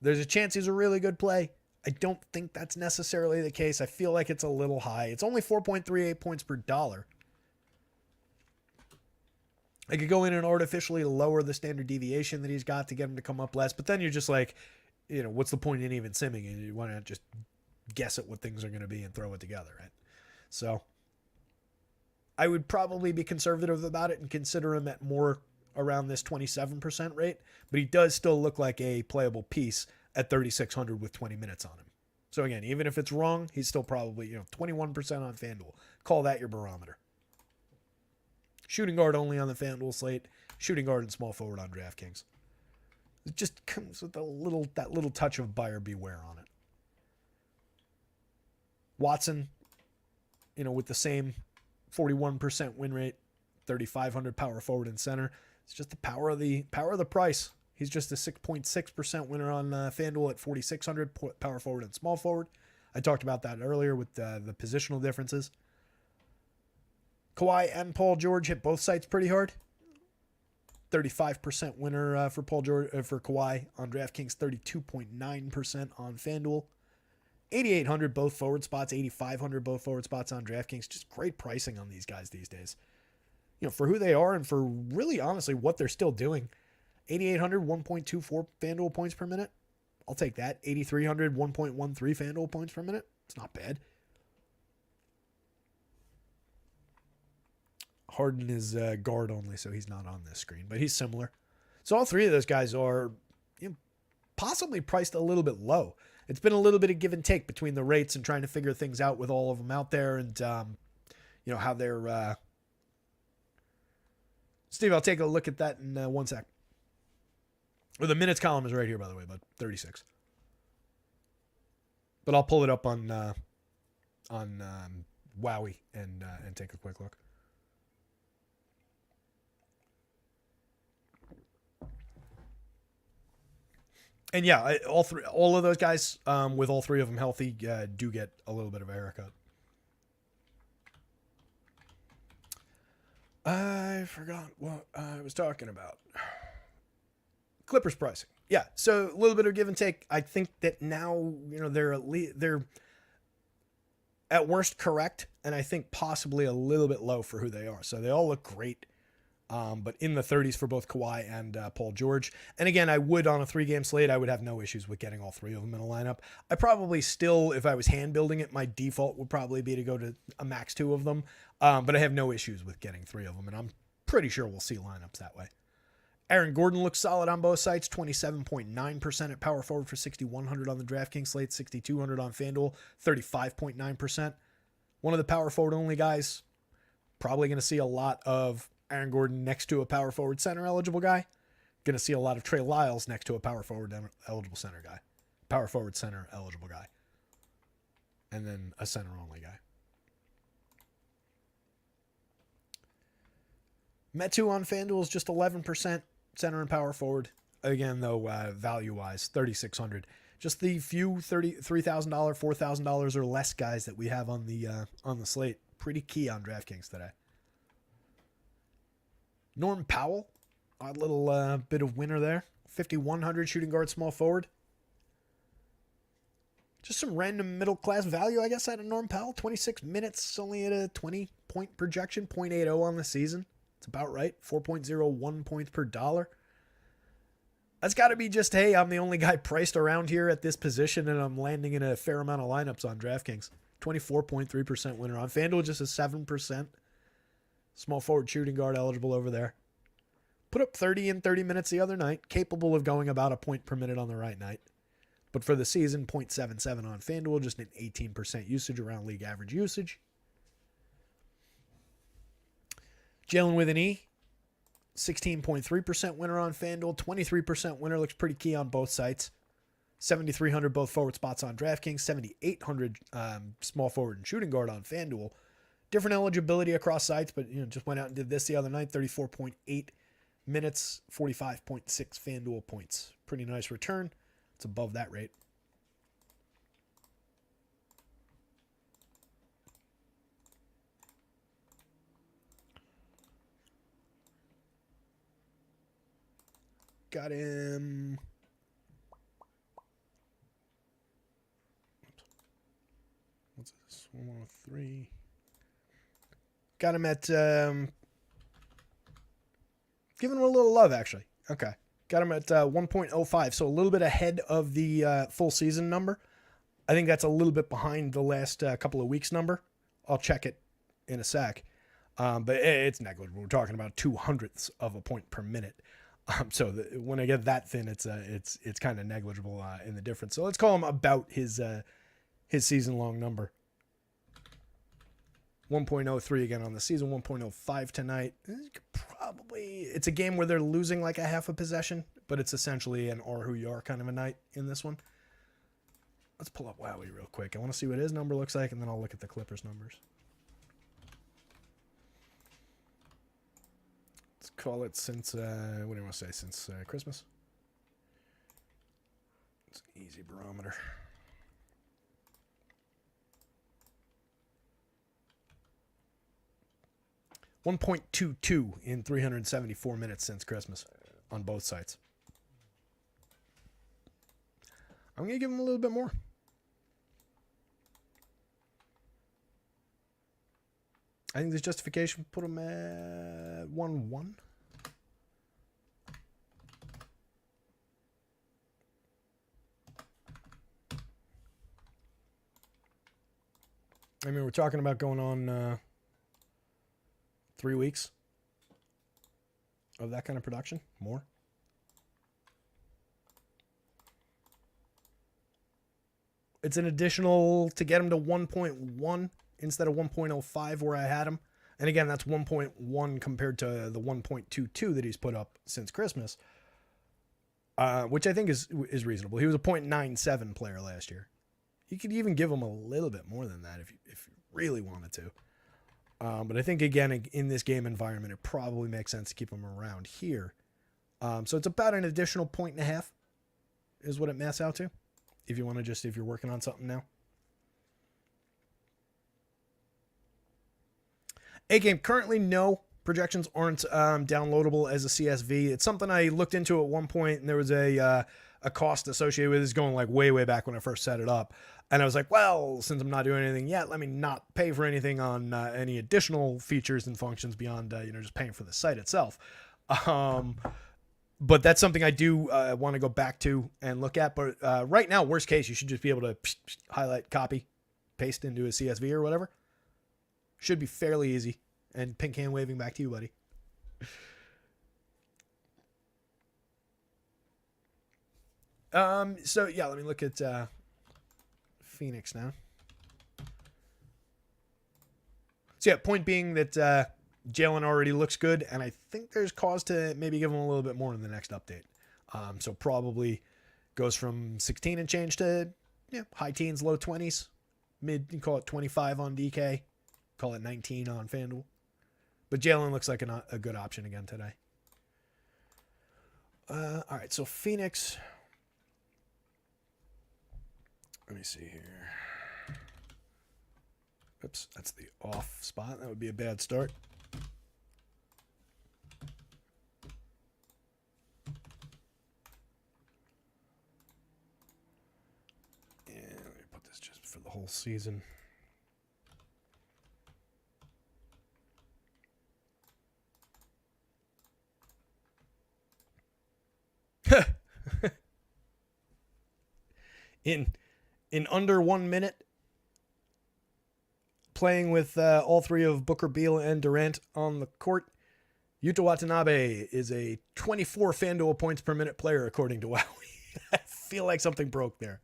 There's a chance he's a really good play. I don't think that's necessarily the case. I feel like it's a little high. It's only 4.38 points per dollar. I could go in and artificially lower the standard deviation that he's got to get him to come up less, but then you're just like, what's the point in even simming? And you want to just guess at what things are going to be and throw it together, right? So I would probably be conservative about it and consider him at more around this 27% rate, but he does still look like a playable piece at 3,600 with 20 minutes on him. So again, even if it's wrong, he's still probably, 21% on FanDuel. Call that your barometer. Shooting guard only on the FanDuel slate. Shooting guard and small forward on DraftKings. It just comes with that little touch of buyer beware on it. Watson, with the same 41% win rate, 3,500 power forward and center. It's just the power of the price. He's just a 6.6% winner on FanDuel at 4,600 power forward and small forward. I talked about that earlier with the positional differences. Kawhi and Paul George hit both sites pretty hard. 35% winner for Paul George for Kawhi on DraftKings, 32.9% on FanDuel. 8,800 both forward spots, 8,500 both forward spots on DraftKings. Just great pricing on these guys these days. For who they are and for really honestly what they're still doing. 8,800, 1.24 FanDuel points per minute. I'll take that. 8,300, 1.13 FanDuel points per minute. It's not bad. Harden is guard only, so he's not on this screen, but he's similar. So all three of those guys are possibly priced a little bit low. It's been a little bit of give and take between the rates and trying to figure things out with all of them out there and, how they're... Steve, I'll take a look at that in 1 sec. The minutes column is right here, by the way, but 36. But I'll pull it up on Wowie and take a quick look. And yeah, all of those guys, with all three of them healthy, do get a little bit of a haircut. I forgot what I was talking about. Clippers pricing. Yeah, so a little bit of give and take. I think that now, they're at worst correct, and I think possibly a little bit low for who they are. So they all look great, but in the 30s for both Kawhi and Paul George. And again, I would, on a 3-game slate, I would have no issues with getting all three of them in a lineup. I probably still, if I was hand building it, my default would probably be to go to a max 2 of them. But I have no issues with getting 3 of them, and I'm pretty sure we'll see lineups that way. Aaron Gordon looks solid on both sites, 27.9% at power forward for 6,100 on the DraftKings slate, 6,200 on FanDuel, 35.9%. One of the power forward only guys. Probably going to see a lot of Aaron Gordon next to a power forward center eligible guy. Going to see a lot of Trey Lyles next to a power forward eligible center guy. Power forward center eligible guy. And then a center only guy. Metu on FanDuel is just 11%. Center and power forward. Again, though, value-wise, 3,600. Just the few $3,000, $4,000 or less guys that we have on the slate. Pretty key on DraftKings today. Norm Powell, odd little bit of winner there. 5,100 shooting guard, small forward. Just some random middle-class value, I guess, out of Norm Powell. 26 minutes, only at a 20-point projection, 0.80 on the season. It's about right. 4.01 points per dollar. That's got to be just, hey, I'm the only guy priced around here at this position, and I'm landing in a fair amount of lineups on DraftKings. 24.3% winner on FanDuel, just a 7%. Small forward shooting guard eligible over there. Put up 30 in 30 minutes the other night. Capable of going about a point per minute on the right night. But for the season, 0.77 on FanDuel, just an 18% usage around league average usage. Jalen with an E, 16.3% winner on FanDuel, 23% winner, looks pretty key on both sites. 7,300 both forward spots on DraftKings, 7,800 small forward and shooting guard on FanDuel. Different eligibility across sites, but just went out and did this the other night, 34.8 minutes, 45.6 FanDuel points. Pretty nice return. It's above that rate. Got him. What's this? 103. Got him at giving him a little love, actually. Okay. Got him at 1.05, so a little bit ahead of the full season number. I think that's a little bit behind the last couple of weeks number. I'll check it in a sec. But it's negligible. We're talking about 0.02 of a point per minute. So when I get that thin, it's kind of negligible in the difference. So let's call him about his season long number. 1.03 again on the season, 1.05 tonight. It's a game where they're losing like a half a possession, but it's essentially an or who you are kind of a night in this one. Let's pull up Wowie real quick. I want to see what his number looks like, and then I'll look at the Clippers numbers. Let's call it since, what do you want to say, since Christmas? It's an easy barometer. .22 in 374 minutes since Christmas on both sites. I'm going to give him a little bit more. I think there's justification. Put him at 1-1. I mean, we're talking about going on 3 weeks of that kind of production. More. It's an additional to get him to 1.1 instead of 1.05 where I had him. And again, that's 1.1 compared to the 1.22 that he's put up since Christmas, which I think is reasonable. He was a .97 player last year. You could even give them a little bit more than that if you really wanted to. But I think, again, in this game environment, it probably makes sense to keep them around here. So it's about an additional 1.5 is what it masks out to. If you want to just, if you're working on something now. A game, currently no projections aren't downloadable as a CSV. It's something I looked into at one point, and there was a cost associated with it. It's going like way back when I first set it up. And I was like, well, since I'm not doing anything yet, let me not pay for anything on any additional features and functions beyond, just paying for the site itself. But that's something I do want to go back to and look at. But right now, worst case, you should just be able to highlight, copy, paste into a CSV or whatever. Should be fairly easy. And pink hand waving back to you, buddy. So yeah, let me look at Phoenix now. So yeah, point being that Jalen already looks good, and I think there's cause to maybe give him a little bit more in the next update. So probably goes from 16 and change to high teens, low 20s, mid, you call it 25 on DK, call it 19 on FanDuel. But Jalen looks like a good option again today. All right, so Phoenix. Let me see here. Oops, that's the off spot. That would be a bad start. And let me put this just for the whole season. In under 1 minute, playing with all three of Booker, Beal, and Durant on the court, Yuta Watanabe is a 24 FanDuel points per minute player, according to Wowie. I feel like something broke there,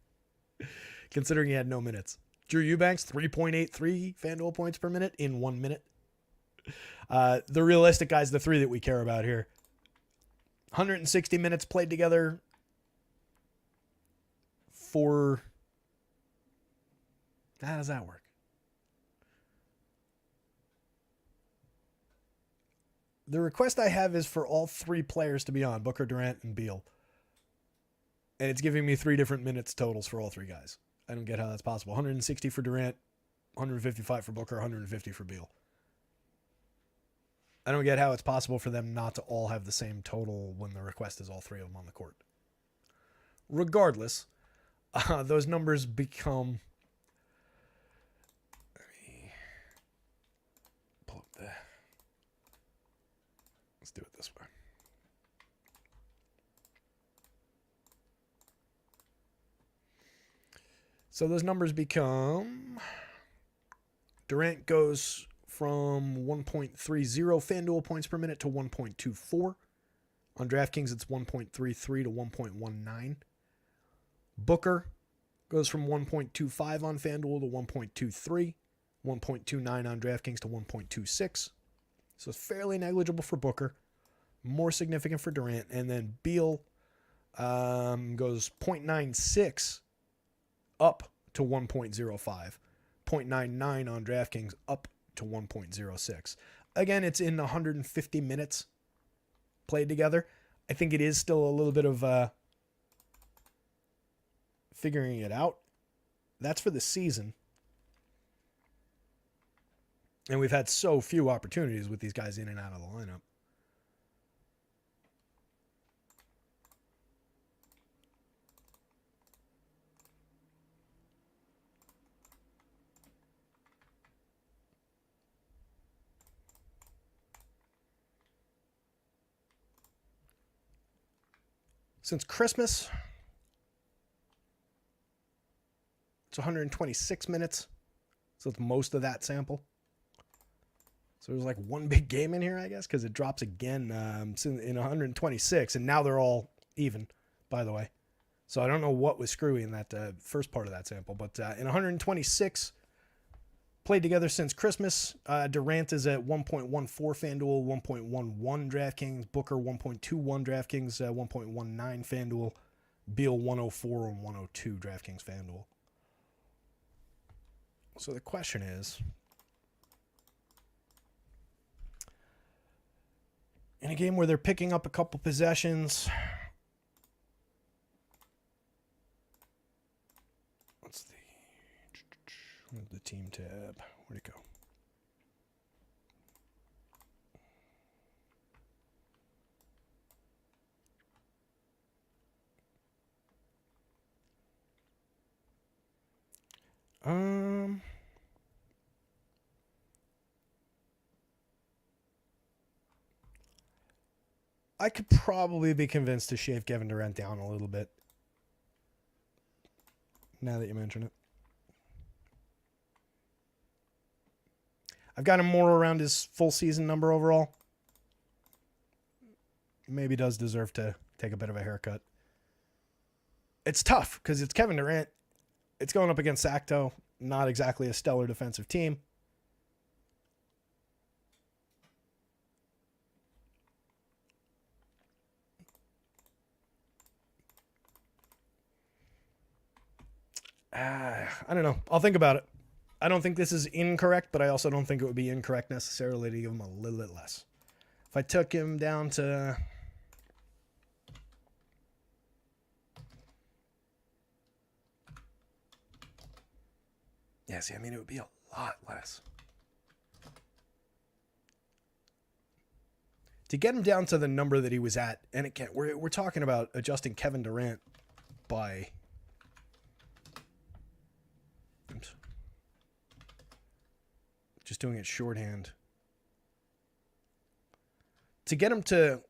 considering he had no minutes. Drew Eubanks, 3.83 FanDuel points per minute in 1 minute. The realistic guys, the three that we care about here. 160 minutes played together for... How does that work? The request I have is for all three players to be on, Booker, Durant, and Beal. And it's giving me 3 different minutes totals for all three guys. I don't get how that's possible. 160 for Durant, 155 for Booker, 150 for Beal. I don't get how it's possible for them not to all have the same total when the request is all three of them on the court. Regardless, those numbers become... Let me pull up the... Let's do it this way. So those numbers become... Durant goes from 1.30 FanDuel points per minute to 1.24. On DraftKings, it's 1.33 to 1.19. Booker goes from 1.25 on FanDuel to 1.23. 1.29 on DraftKings to 1.26. So it's fairly negligible for Booker. More significant for Durant. And then Beal goes 0.96 up to 1.05. 0.99 on DraftKings up to 1.06. Again, it's in 150 minutes played together. I think it is still a little bit of figuring it out. That's for the season. And we've had so few opportunities with these guys in and out of the lineup. Since Christmas, it's 126 minutes. So it's most of that sample. So there's like one big game in here, I guess, because it drops again in 126. And now they're all even, by the way. So I don't know what was screwy in that first part of that sample. But in 126 played together since Christmas, Durant is at 1.14 FanDuel, 1.11 DraftKings, Booker 1.21 DraftKings, 1.19 FanDuel, Beal 104 and 102 DraftKings FanDuel. So the question is, in a game where they're picking up a couple possessions, what's the team tab? Where'd it go? I could probably be convinced to shave Kevin Durant down a little bit. Now that you mention it. I've got him more around his full season number overall. Maybe does deserve to take a bit of a haircut. It's tough because it's Kevin Durant. It's going up against Sacto. Not exactly a stellar defensive team. I don't know. I'll think about it. I don't think this is incorrect, but I also don't think it would be incorrect necessarily to give him a little bit less. If I took him down to... Yeah, see, I mean, it would be a lot less. To get him down to the number that he was at, and again, we're talking about adjusting Kevin Durant by... Oops. Just doing it shorthand. To get him to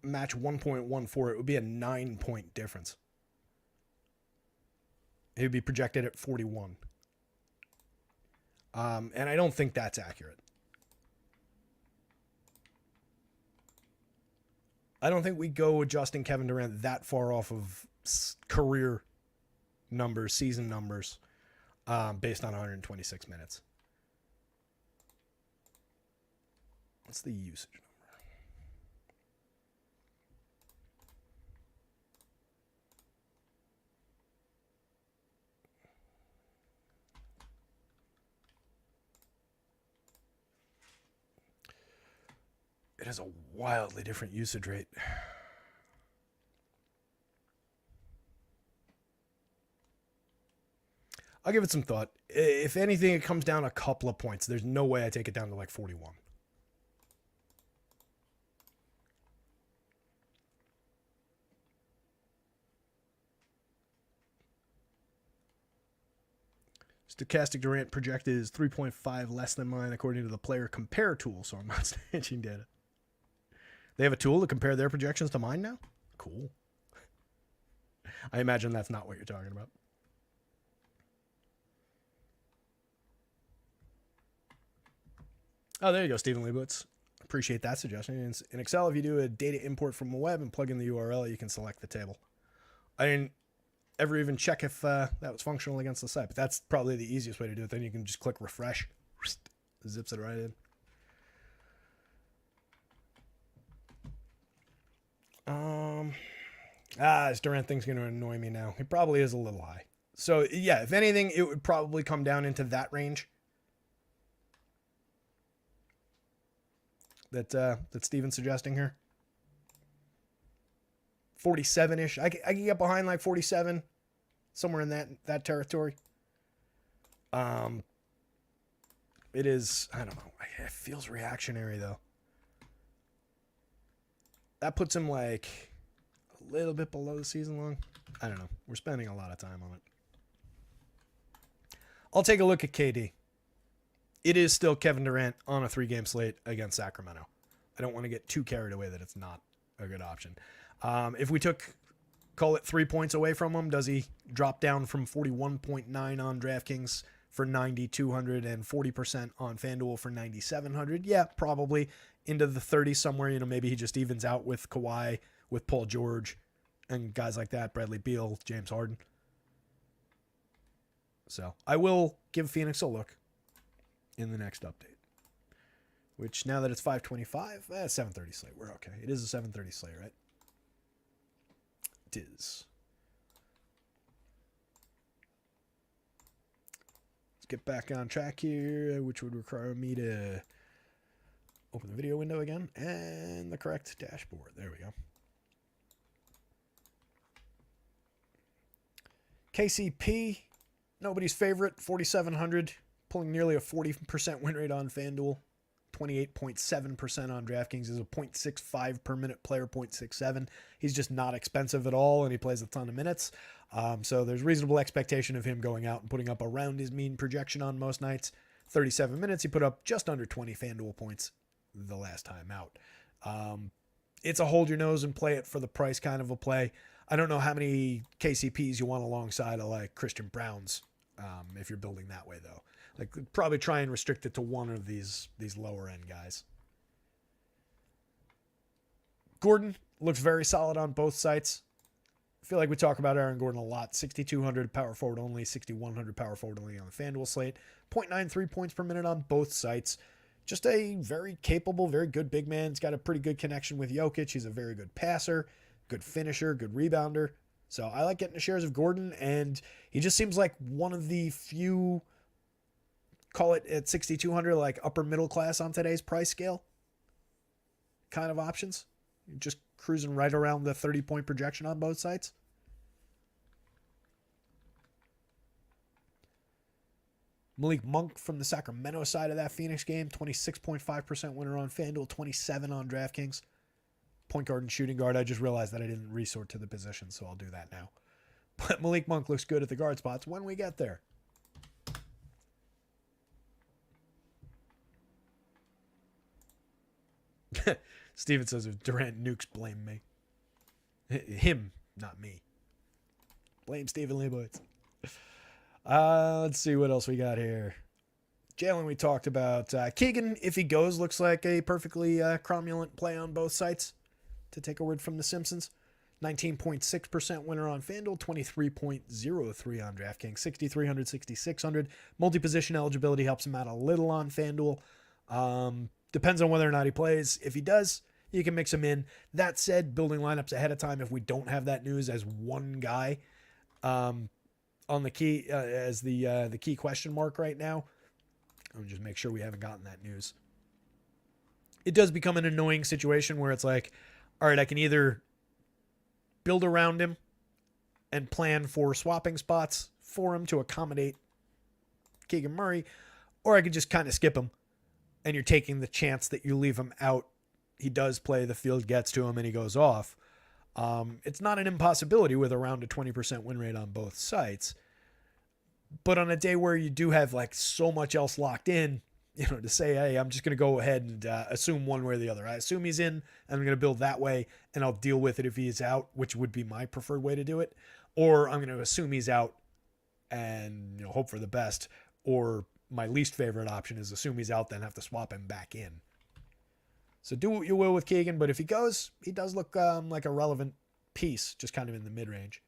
match 1.14, it would be a 9-point difference. It would be projected at 41. And I don't think that's accurate. I don't think we go adjusting Kevin Durant that far off of career numbers, season numbers, based on 126 minutes. What's the usage number? It has a wildly different usage rate. I'll give it some thought. If anything, it comes down a couple of points. There's no way I take it down to like 41. Stochastic Durant projected is 3.5 less than mine according to the player compare tool, so I'm not snitching data. They have a tool to compare their projections to mine now? Cool. I imagine that's not what you're talking about. Oh, there you go, Stephen Leibowitz. Appreciate that suggestion. In Excel, if you do a data import from the web and plug in the URL, you can select the table. I didn't ever even check if that was functional against the site, but that's probably the easiest way to do it. Then you can just click refresh. Zips it right in. This Durant thing's going to annoy me now. It probably is a little high. So, yeah, if anything, it would probably come down into that range that Steven's suggesting here. 47-ish. I can get behind like 47, somewhere in that territory. It is, I don't know. It feels reactionary, though. That puts him like a little bit below the season long. I don't know. We're spending a lot of time on it. I'll take a look at KD. It is still Kevin Durant on a 3-game slate against Sacramento. I don't want to get too carried away that it's not a good option. If we call it 3 points away from him, does he drop down from 41.9 on DraftKings for 9,200 and 40% on FanDuel for 9,700? Yeah, probably into the 30s somewhere. Maybe he just evens out with Kawhi, with Paul George, and guys like that, Bradley Beal, James Harden. So I will give Phoenix a look in the next update, which now that it's 5:25, 7:30 slate, we're okay. It is a 7:30 slate, right? It is. Let's get back on track here, which would require me to open the video window again and the correct dashboard. There we go. KCP, nobody's favorite, 4,700, pulling nearly a 40% win rate on FanDuel. 28.7% on DraftKings is a 0.65 per minute player, 0.67. He's just not expensive at all, and he plays a ton of minutes. So there's reasonable expectation of him going out and putting up around his mean projection on most nights. 37 minutes, he put up just under 20 FanDuel points the last time out. It's a hold your nose and play it for the price kind of a play. I don't know how many KCPs you want alongside of like Christian Browns if you're building that way, though. Like, probably try and restrict it to one of these lower end guys. Gordon looks very solid on both sites. I feel like we talk about Aaron Gordon a lot. 6,200 power forward only, 6,100 power forward only on the FanDuel slate. 0.93 points per minute on both sites. Just a very capable, very good big man. He's got a pretty good connection with Jokic. He's a very good passer, good finisher, good rebounder. So I like getting the shares of Gordon, and he just seems like one of the few, call it at 6,200, like upper middle class on today's price scale kind of options. Just cruising right around the 30-point projection on both sites. Malik Monk from the Sacramento side of that Phoenix game, 26.5% winner on FanDuel, 27 on DraftKings. Point guard and shooting guard. I just realized that I didn't resort to the position, so I'll do that now. But Malik Monk looks good at the guard spots when we get there. Steven says if Durant nukes, blame me. Him, not me. Blame Stephen Leibowitz. Let's see what else we got here. Jalen, we talked about. Keegan, if he goes, looks like a perfectly cromulent play on both sites, to take a word from The Simpsons. 19.6% winner on FanDuel, 23.03 on DraftKings, 6,300, 6,600. Multi-position eligibility helps him out a little on FanDuel. Depends on whether or not he plays. If he does, you can mix him in. That said, building lineups ahead of time, if we don't have that news as one guy on the key as the key question mark right now, I'll just make sure we haven't gotten that news. It does become an annoying situation where it's like, all right, I can either build around him and plan for swapping spots for him to accommodate Keegan Murray, or I could just kind of skip him, and you're taking the chance that you leave him out. He does play, the field gets to him, and he goes off. It's not an impossibility with around a 20% win rate on both sites. But on a day where you do have like so much else locked in, to say, hey, I'm just going to go ahead and assume one way or the other. I assume he's in, and I'm going to build that way, and I'll deal with it if he's out, which would be my preferred way to do it. Or I'm going to assume he's out and hope for the best. Or my least favorite option is assume he's out, then have to swap him back in. So do what you will with Keegan, but if he goes, he does look like a relevant piece, just kind of in the mid-range.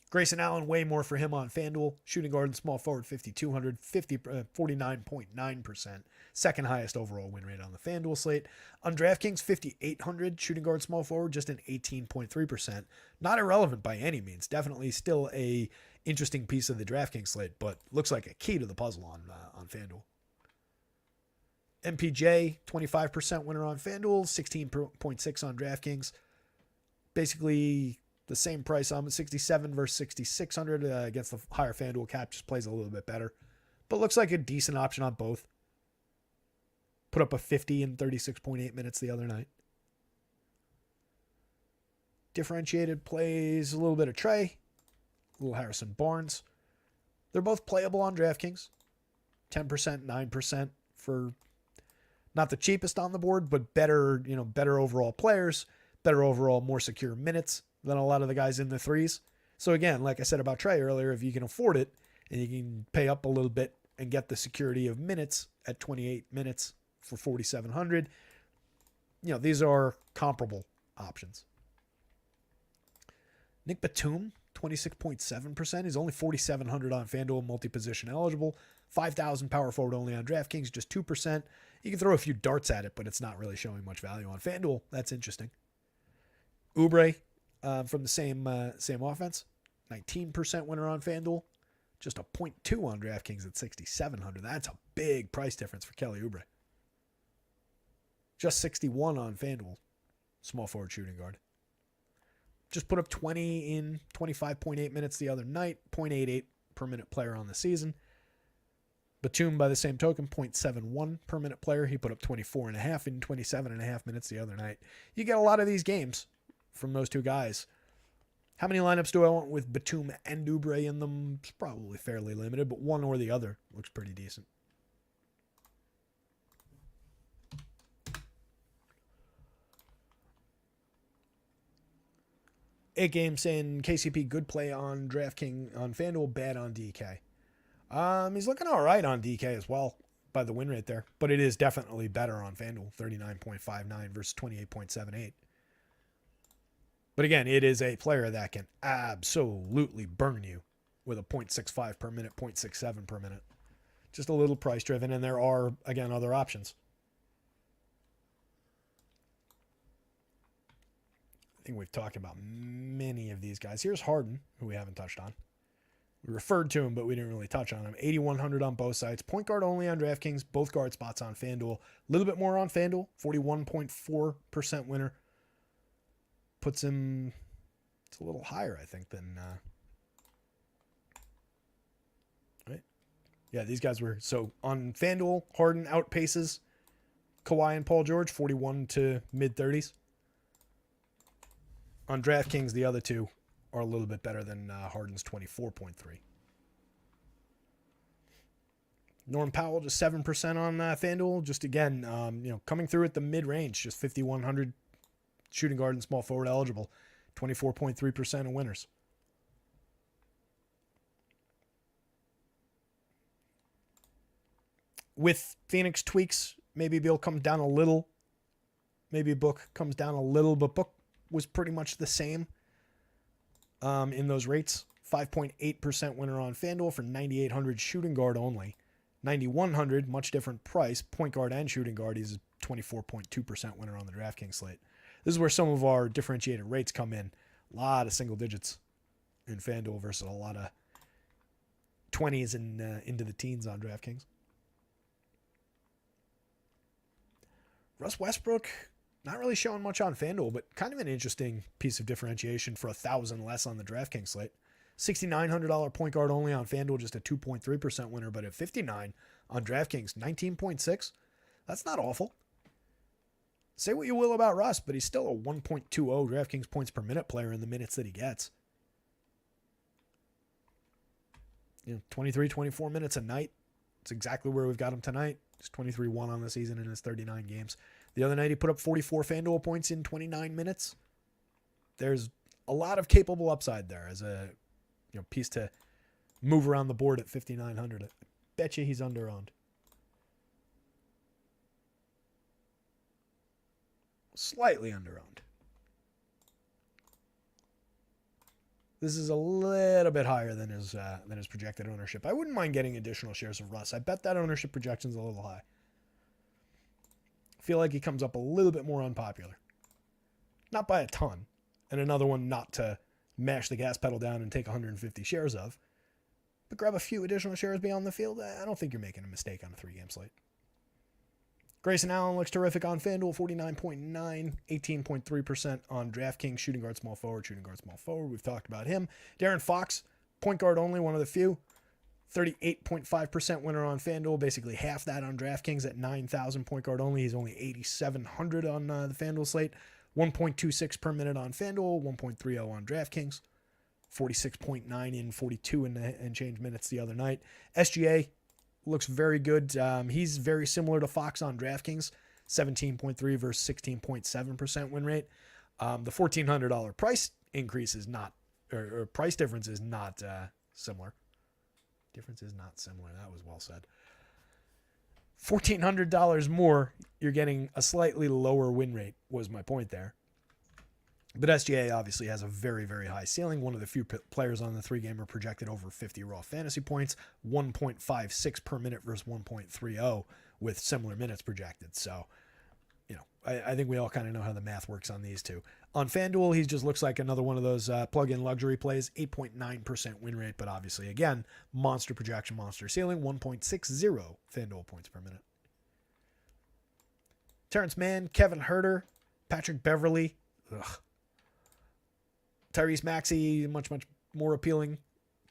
Grayson Allen, way more for him on FanDuel. Shooting guard and small forward, 5,200, 49.9%. Second highest overall win rate on the FanDuel slate. On DraftKings, 5,800, shooting guard, small forward, just an 18.3%. Not irrelevant by any means. Definitely still a interesting piece of the DraftKings slate, but looks like a key to the puzzle on FanDuel. MPJ, 25% winner on FanDuel, 16.6 on DraftKings. Basically the same price on 67 versus 6,600 against the higher FanDuel cap. Just plays a little bit better, but looks like a decent option on both. Put up a 50 in 36.8 minutes the other night. Differentiated plays a little bit of Trey, a little Harrison Barnes. They're both playable on DraftKings. 10%, 9% for not the cheapest on the board, but better, better overall players, better overall, more secure minutes than a lot of the guys in the threes. So again, like I said about Trey earlier, if you can afford it and you can pay up a little bit and get the security of minutes at 28 minutes for 4,700, these are comparable options. Nick Batum, 26.7%. He's only 4,700 on FanDuel, multi-position eligible. 5,000 power forward only on DraftKings, just 2%. You can throw a few darts at it, but it's not really showing much value on FanDuel. That's interesting. Oubre from the same offense, 19% winner on FanDuel, Just a 0.2 on DraftKings at 6,700. That's a big price difference for Kelly Oubre. Just 61 on FanDuel. Small forward shooting guard. Just put up 20 in 25.8 minutes the other night. 0.88 per minute player on the season. Batum, by the same token, 0.71 per minute player. He put up 24.5 in 27.5 minutes the other night. You get a lot of these games from those two guys. How many lineups do I want with Batum and Oubre in them? It's probably fairly limited, but one or the other looks pretty decent. 8 games saying KCP good play on DraftKings on FanDuel, bad on DK. He's looking all right on DK as well by the win rate there, but it is definitely better on FanDuel, 39.59 versus 28.78. But again, it is a player that can absolutely burn you with a 0.65 per minute, 0.67 per minute. Just a little price driven, and there are, again, other options. I think we've talked about many of these guys. Here's Harden, who we haven't touched on. We referred to him, but we didn't really touch on him. 8,100 on both sides. Point guard only on DraftKings. Both guard spots on FanDuel. A little bit more on FanDuel. 41.4% winner. Puts him, it's a little higher, I think, than, right? Yeah, these guys were, so on FanDuel, Harden outpaces Kawhi and Paul George, 41 to mid-30s. On DraftKings, the other two are a little bit better than Harden's 24.3. Norm Powell, just 7% on FanDuel. Just again, coming through at the mid-range, just 5,100 shooting guard and small forward eligible. 24.3% of winners. With Phoenix tweaks, maybe Bill comes down a little. Maybe Book comes down a little, but Book was pretty much the same in those rates. 5.8% winner on FanDuel for 9,800 shooting guard only. 9,100, much different price. Point guard and shooting guard, he's a 24.2% winner on the DraftKings slate. This is where some of our differentiated rates come in. A lot of single digits in FanDuel versus a lot of 20s and into the teens on DraftKings. Russ Westbrook, not really showing much on FanDuel, but kind of an interesting piece of differentiation for 1,000 less on the DraftKings slate. $6,900 point guard only on FanDuel, just a 2.3% winner, but at 59 on DraftKings, 19.6. That's not awful. Say what you will about Russ, but he's still a 1.20 DraftKings points per minute player in the minutes that he gets. 23, 24 minutes a night. It's exactly where we've got him tonight. He's 23-1 on the season in his 39 games. The other night he put up 44 FanDuel points in 29 minutes. There's a lot of capable upside there as a piece to move around the board at 5,900. I bet you he's under-owned. Slightly under-owned. This is a little bit higher than his projected ownership. I wouldn't mind getting additional shares of Russ. I bet that ownership projection's a little high. I feel like he comes up a little bit more unpopular. Not by a ton. And another one not to mash the gas pedal down and take 150 shares of. But grab a few additional shares beyond the field. I don't think you're making a mistake on a 3-game slate. Grayson Allen looks terrific on FanDuel, 49.9, 18.3% on DraftKings, shooting guard, small forward. We've talked about him. De'Aaron Fox, point guard only, one of the few. 38.5% winner on FanDuel, basically half that on DraftKings at 9,000 point guard only. He's only 8,700 on the FanDuel slate. 1.26 per minute on FanDuel, 1.30 on DraftKings. 46.9 in 42 and change minutes the other night. SGA looks very good. He's very similar to Fox on DraftKings, 17.3 versus 16.7% win rate. The $1,400 price increase is not, or price difference is not similar. Difference is not similar. That was well said. $1,400 more, you're getting a slightly lower win rate, was my point there. But SGA obviously has a very, very high ceiling. One of the few players on the 3-gamer projected over 50 raw fantasy points, 1.56 per minute versus 1.30 with similar minutes projected. So I think we all kind of know how the math works on these two. On FanDuel, he just looks like another one of those plug-in luxury plays, 8.9% win rate, but obviously, again, monster projection, monster ceiling, 1.60 FanDuel points per minute. Terrence Mann, Kevin Huerter, Patrick Beverley, Tyrese Maxey, much more appealing.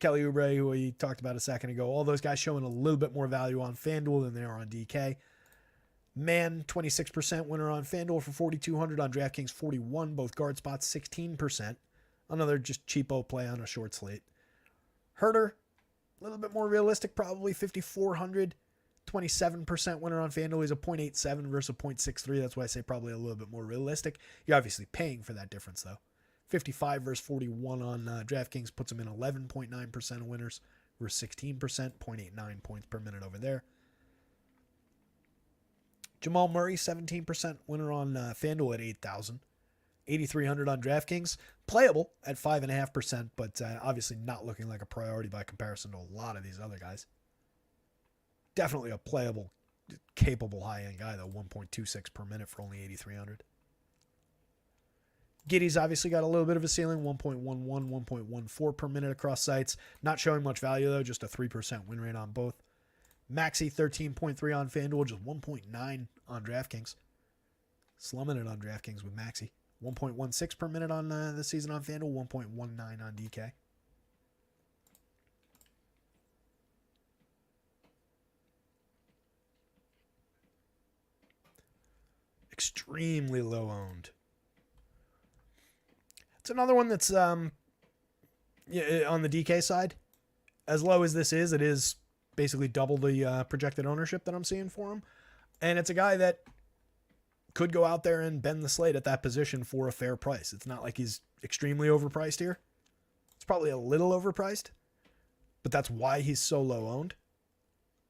Kelly Oubre, who we talked about a second ago. All those guys showing a little bit more value on FanDuel than they are on DK. Man, 26% winner on FanDuel for 4,200 on DraftKings 41. Both guard spots 16%. Another just cheapo play on a short slate. Huerter, a little bit more realistic, probably 5,400. 27% winner on FanDuel. He's a 0.87 versus a 0.63. That's why I say probably a little bit more realistic. You're obviously paying for that difference though. 55 versus 41 on DraftKings puts him in 11.9% of winners versus 16%, 0.89 points per minute over there. Jamal Murray, 17% winner on FanDuel at 8,000. 8,300 on DraftKings. Playable at 5.5%, but obviously not looking like a priority by comparison to a lot of these other guys. Definitely a playable, capable high-end guy, though. 1.26 per minute for only 8,300. Giddey's obviously got a little bit of a ceiling, 1.11, 1.14 per minute across sites. Not showing much value, though, just a 3% win rate on both. Maxey, 13.3 on FanDuel, just 1.9 on DraftKings. Slumming it on DraftKings with Maxey. 1.16 per minute on the season on FanDuel, 1.19 on DK. Extremely low owned. It's another one that's on the DK side. As low as this is, it is basically double the projected ownership that I'm seeing for him. And it's a guy that could go out there and bend the slate at that position for a fair price. It's not like he's extremely overpriced here. It's probably a little overpriced, but that's why he's so low owned.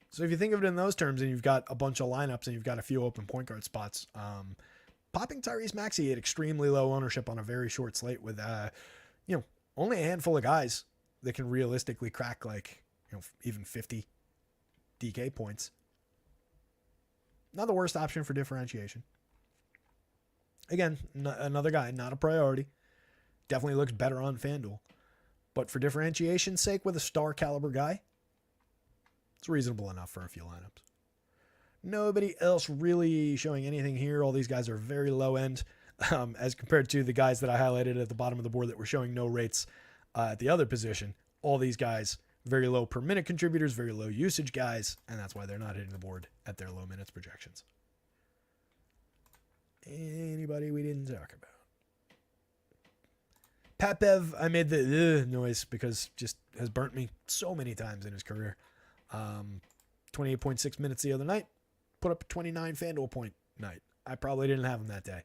So if you think of it in those terms and you've got a bunch of lineups and you've got a few open point guard spots, popping Tyrese Maxey at extremely low ownership on a very short slate with, only a handful of guys that can realistically crack even 50 DK points. Not the worst option for differentiation. Again, another guy, not a priority. Definitely looks better on FanDuel. But for differentiation's sake with a star caliber guy, it's reasonable enough for a few lineups. Nobody else really showing anything here. All these guys are very low end as compared to the guys that I highlighted at the bottom of the board that were showing no rates at the other position. All these guys, very low per minute contributors, very low usage guys, and that's why they're not hitting the board at their low minutes projections. Anybody we didn't talk about? Pat Bev, I made the noise because just has burnt me so many times in his career. 28.6 minutes the other night. Put up a 29 FanDuel point night. I probably didn't have him that day.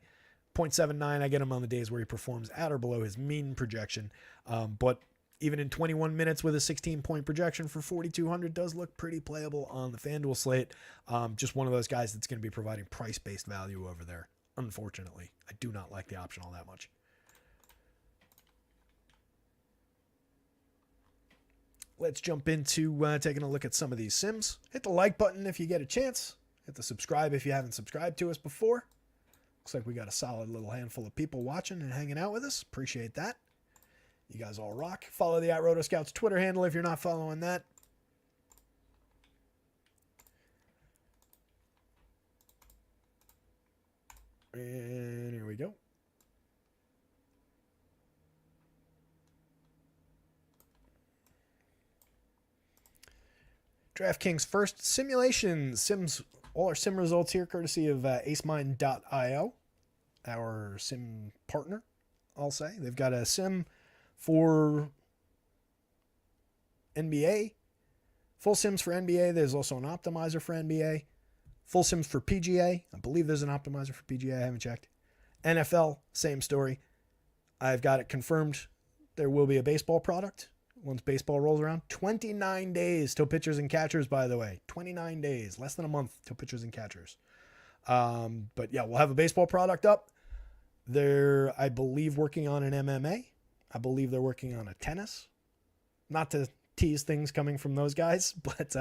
0.79, I get him on the days where he performs at or below his mean projection. But even in 21 minutes with a 16-point projection for 4,200 does look pretty playable on the FanDuel slate. Just one of those guys that's going to be providing price-based value over there. Unfortunately, I do not like the option all that much. Let's jump into taking a look at some of these sims. Hit the like button if you get a chance. Hit the subscribe if you haven't subscribed to us before. Looks like we got a solid little handful of people watching and hanging out with us. Appreciate that. You guys all rock. Follow the @rotoscouts Twitter handle if you're not following that. And here we go. DraftKings first simulation sims. All our sim results here courtesy of acemind.io, our sim partner, I'll say. They've got a sim for NBA, full sims for NBA. There's also an optimizer for NBA, full sims for PGA. I believe there's an optimizer for PGA. I haven't checked. NFL, same story. I've got it confirmed. There will be a baseball product once baseball rolls around. 29 days till pitchers and catchers, by the way. 29 days, less than a month till pitchers and catchers. But yeah, we'll have a baseball product up. They're, I believe, working on an MMA. I believe they're working on a tennis. Not to tease things coming from those guys, but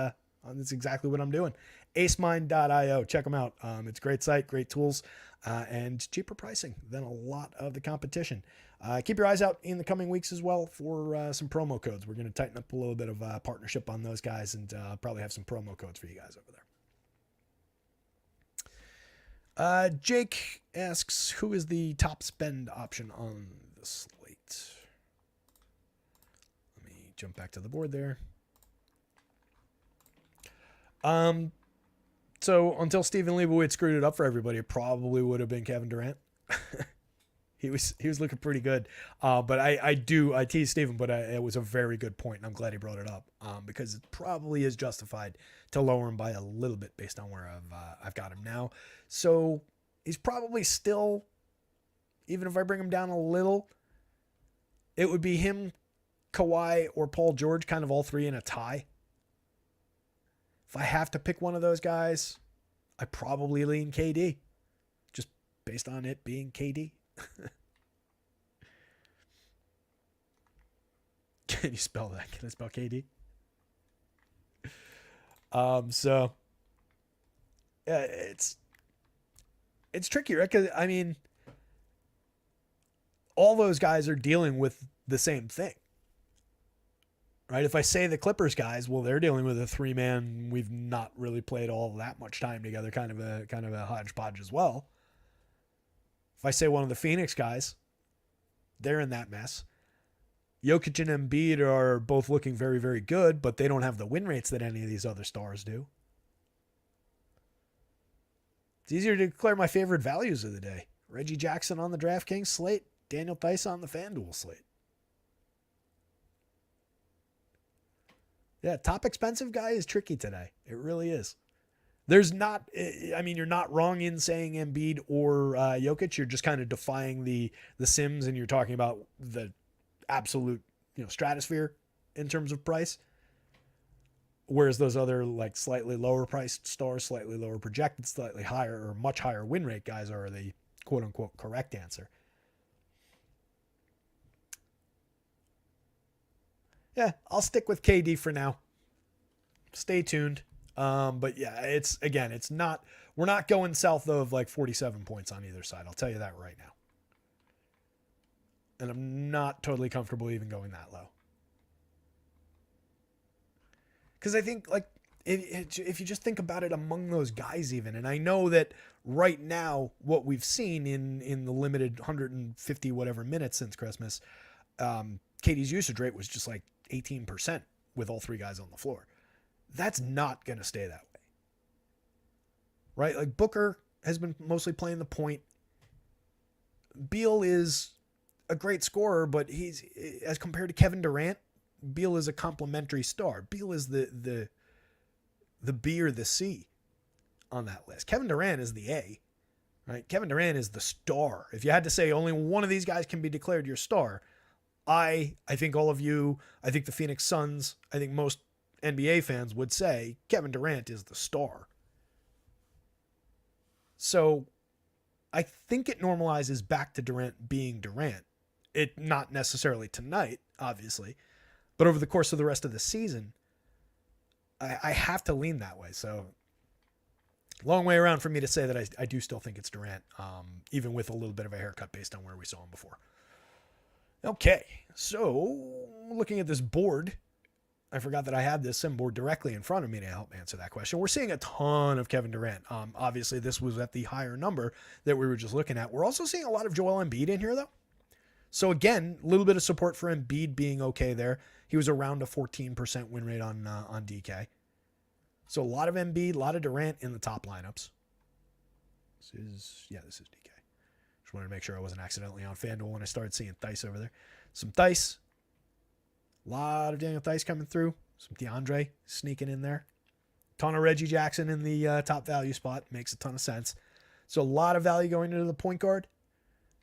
That's exactly what I'm doing. acemind.io. Check them out. It's a great site, great tools, and cheaper pricing than a lot of the competition. Keep your eyes out in the coming weeks as well for some promo codes. We're going to tighten up a little bit of partnership on those guys and probably have some promo codes for you guys over there. Jake asks, who is the top spend option on the slate? Let me jump back to the board there. So until Stephen Leibowitz screwed it up for everybody, it probably would have been Kevin Durant. He was looking pretty good. But I tease Stephen, but it was a very good point, and I'm glad he brought it up because it probably is justified to lower him by a little bit based on where I've got him now. So he's probably still, even if I bring him down a little, it would be him, Kawhi, or Paul George, kind of all three in a tie. If I have to pick one of those guys, I probably lean KD, just based on it being KD. Can you spell that? Can I spell KD? So yeah, it's tricky, right? Because I mean, all those guys are dealing with the same thing. Right? If I say the Clippers guys, well, they're dealing with a 3-man. We've not really played all that much time together, kind of a hodgepodge as well. If I say one of the Phoenix guys, they're in that mess. Jokic and Embiid are both looking very, very good, but they don't have the win rates that any of these other stars do. It's easier to declare my favorite values of the day. Reggie Jackson on the DraftKings slate, Daniel Theis on the FanDuel slate. Yeah, top expensive guy is tricky today. It really is. There's not, I mean, you're not wrong in saying Embiid or Jokic. You're just kind of defying the Sims, and you're talking about the absolute, stratosphere in terms of price. Whereas those other like slightly lower priced stars, slightly lower projected, slightly higher or much higher win rate guys are the quote unquote correct answer. Yeah, I'll stick with KD for now. Stay tuned. But yeah, we're not going south of like 47 points on either side. I'll tell you that right now. And I'm not totally comfortable even going that low. Because I think like if you just think about it among those guys even, and I know that right now what we've seen in the limited 150 whatever minutes since Christmas, KD's usage rate was just like 18% with all three guys on the floor. That's not going to stay that way. Right? Like Booker has been mostly playing the point. Beal is a great scorer, but he's, as compared to Kevin Durant, Beal is a complementary star. Beal is the B or the C on that list. Kevin Durant is the A, right? Kevin Durant is the star. If you had to say only one of these guys can be declared your star, I think all of you, I think the Phoenix Suns, I think most NBA fans would say Kevin Durant is the star. So I think it normalizes back to Durant being Durant. It not necessarily tonight, obviously, but over the course of the rest of the season, I have to lean that way. So long way around for me to say that I do still think it's Durant, even with a little bit of a haircut based on where we saw him before. Okay, so looking at this board, I forgot that I had this sim board directly in front of me to help answer that question. We're seeing a ton of Kevin Durant. Obviously, this was at the higher number that we were just looking at. We're also seeing a lot of Joel Embiid in here, though. So again, a little bit of support for Embiid being okay there. He was around a 14% win rate on DK. So a lot of Embiid, a lot of Durant in the top lineups. This is DK. Just wanted to make sure I wasn't accidentally on FanDuel when I started seeing Theis over there. Some Theis. A lot of Daniel Theis coming through. Some DeAndre sneaking in there. Ton of Reggie Jackson in the top value spot. Makes a ton of sense. So a lot of value going into the point guard.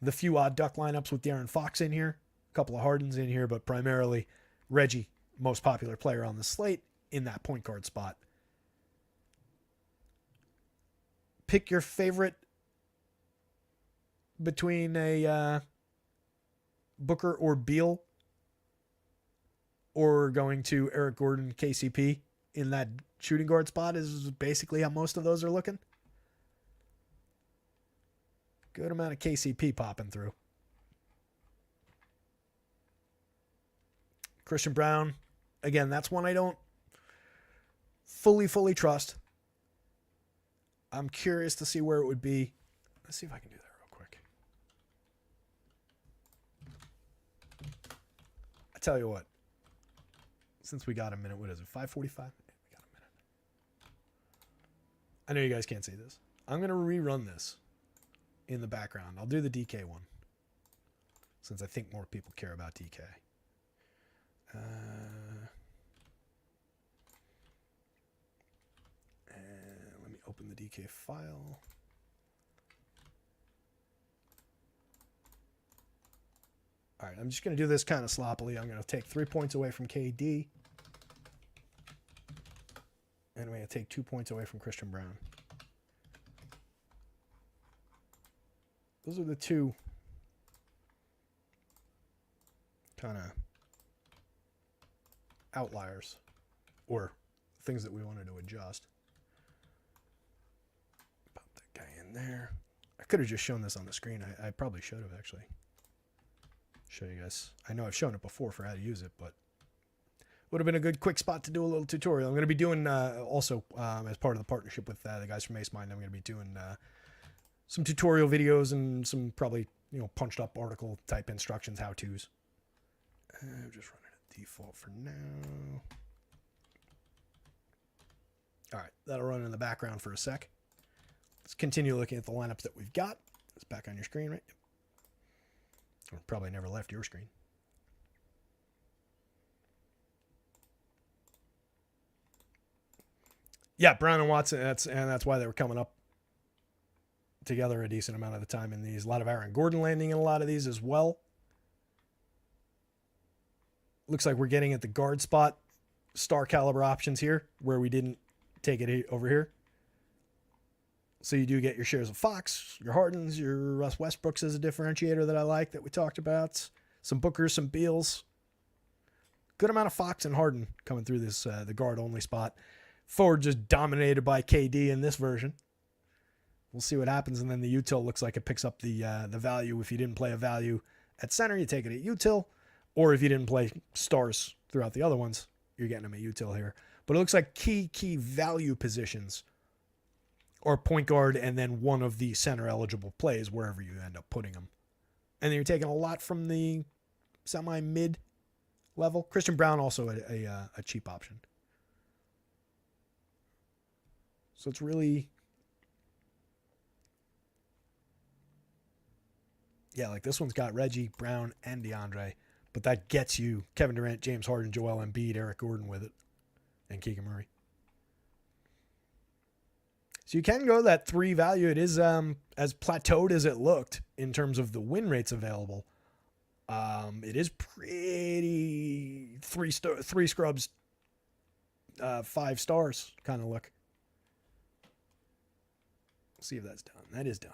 The few odd duck lineups with De'Aaron Fox in here. A couple of Hardens in here, but primarily Reggie, most popular player on the slate, in that point guard spot. Pick your favorite between a Booker or Beal, or going to Eric Gordon, KCP in that shooting guard spot is basically how most of those are looking. Good amount of KCP popping through. Christian Brown, again, that's one I don't fully trust. I'm curious to see where it would be. Let's see if I can do that real quick. I tell you what, since we got a minute, what is it, 5:45? We got a minute. I know you guys can't see this. I'm going to rerun this in the background. I'll do the DK one, since I think more people care about DK. And let me open the DK file. All right, I'm just going to do this kind of sloppily. I'm going to take 3 points away from KD. And I'm going to take 2 points away from Christian Brown. Those are the two kind of outliers or things that we wanted to adjust. Pop that guy in there. I could have just shown this on the screen. I probably should have actually. Show you guys. I know I've shown it before for how to use it, but would have been a good quick spot to do a little tutorial. I'm going to be doing also as part of the partnership with the guys from Ace Mind, I'm going to be doing some tutorial videos and some probably, punched up article type instructions, how-tos. I'm just running a default for now. All right, that'll run in the background for a sec. Let's continue looking at the lineups that we've got. It's back on your screen, right? Or probably never left your screen. Yeah, Brown and Watson, that's why they were coming up together a decent amount of the time in these. A lot of Aaron Gordon landing in a lot of these as well. Looks like we're getting at the guard spot star caliber options here where we didn't take it over here. So you do get your shares of Fox, your Hardens, your Russ Westbrooks as a differentiator that I like that we talked about. Some Bookers, some Beals. Good amount of Fox and Harden coming through this the guard only spot. Forward just dominated by KD in this version. We'll see what happens, and then the util looks like it picks up the value. If you didn't play a value at center, you take it at util, or if you didn't play stars throughout the other ones, you're getting them at util here. But it looks like key value positions or point guard and then one of the center eligible plays wherever you end up putting them. And then you're taking a lot from the semi-mid level. Christian Brown also a cheap option. So it's really, yeah, like this one's got Reggie, Brown, and DeAndre, but that gets you Kevin Durant, James Harden, Joel Embiid, Eric Gordon with it, and Keegan Murray. So you can go that 3 value. It is as plateaued as it looked in terms of the win rates available. It is pretty 3 scrubs, 5 stars kind of look. See if that's done. That is done.